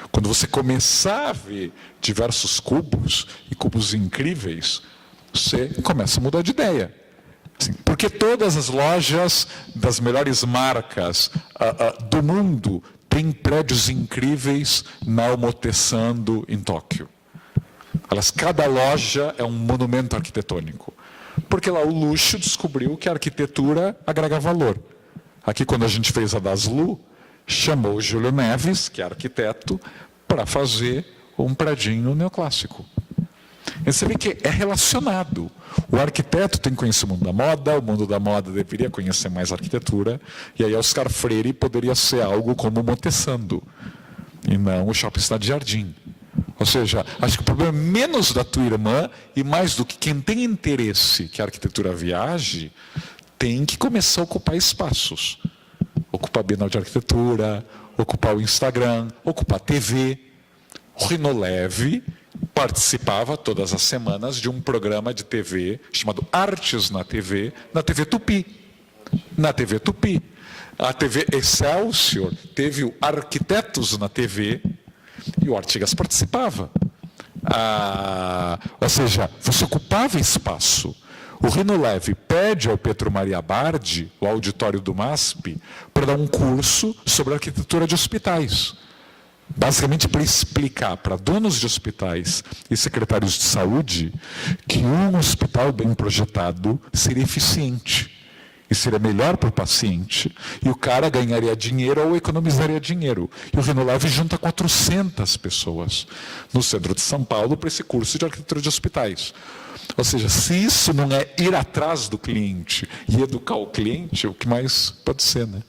Quando você começar a ver diversos cubos, e cubos incríveis, você começa a mudar de ideia. Assim, porque todas as lojas das melhores marcas do mundo têm prédios incríveis na Omotesando, em Tóquio. Aliás, cada loja é um monumento arquitetônico. Porque lá o luxo descobriu que a arquitetura agrega valor. Aqui, quando a gente fez a Daslu, chamou o Júlio Neves, que é arquiteto, para fazer um predinho neoclássico. E você vê que é relacionado. O arquiteto tem que conhecer o mundo da moda deveria conhecer mais arquitetura, e aí Oscar Freire poderia ser algo como o Montessando, e não o Shopping Cidade Jardim. Ou seja, acho que o problema é menos da tua irmã, e mais do que quem tem interesse que a arquitetura viaje, tem que começar a ocupar espaços. Ocupar a Bienal de Arquitetura, ocupar o Instagram, ocupar a TV. O Rinolev participava todas as semanas de um programa de TV chamado Artes na TV Tupi. Na TV Tupi. A TV Excelsior teve o Arquitetos na TV e o Artigas participava. Ou seja, você ocupava espaço. O Rinolev pede ao Pedro Maria Bardi, o auditório do MASP, para dar um curso sobre arquitetura de hospitais. Basicamente para explicar para donos de hospitais e secretários de saúde que um hospital bem projetado seria eficiente e seria melhor para o paciente, e o cara ganharia dinheiro ou economizaria dinheiro. E o Rinolev junta 400 pessoas no centro de São Paulo para esse curso de arquitetura de hospitais. Ou seja, se isso não é ir atrás do cliente e educar o cliente, o que mais pode ser, né?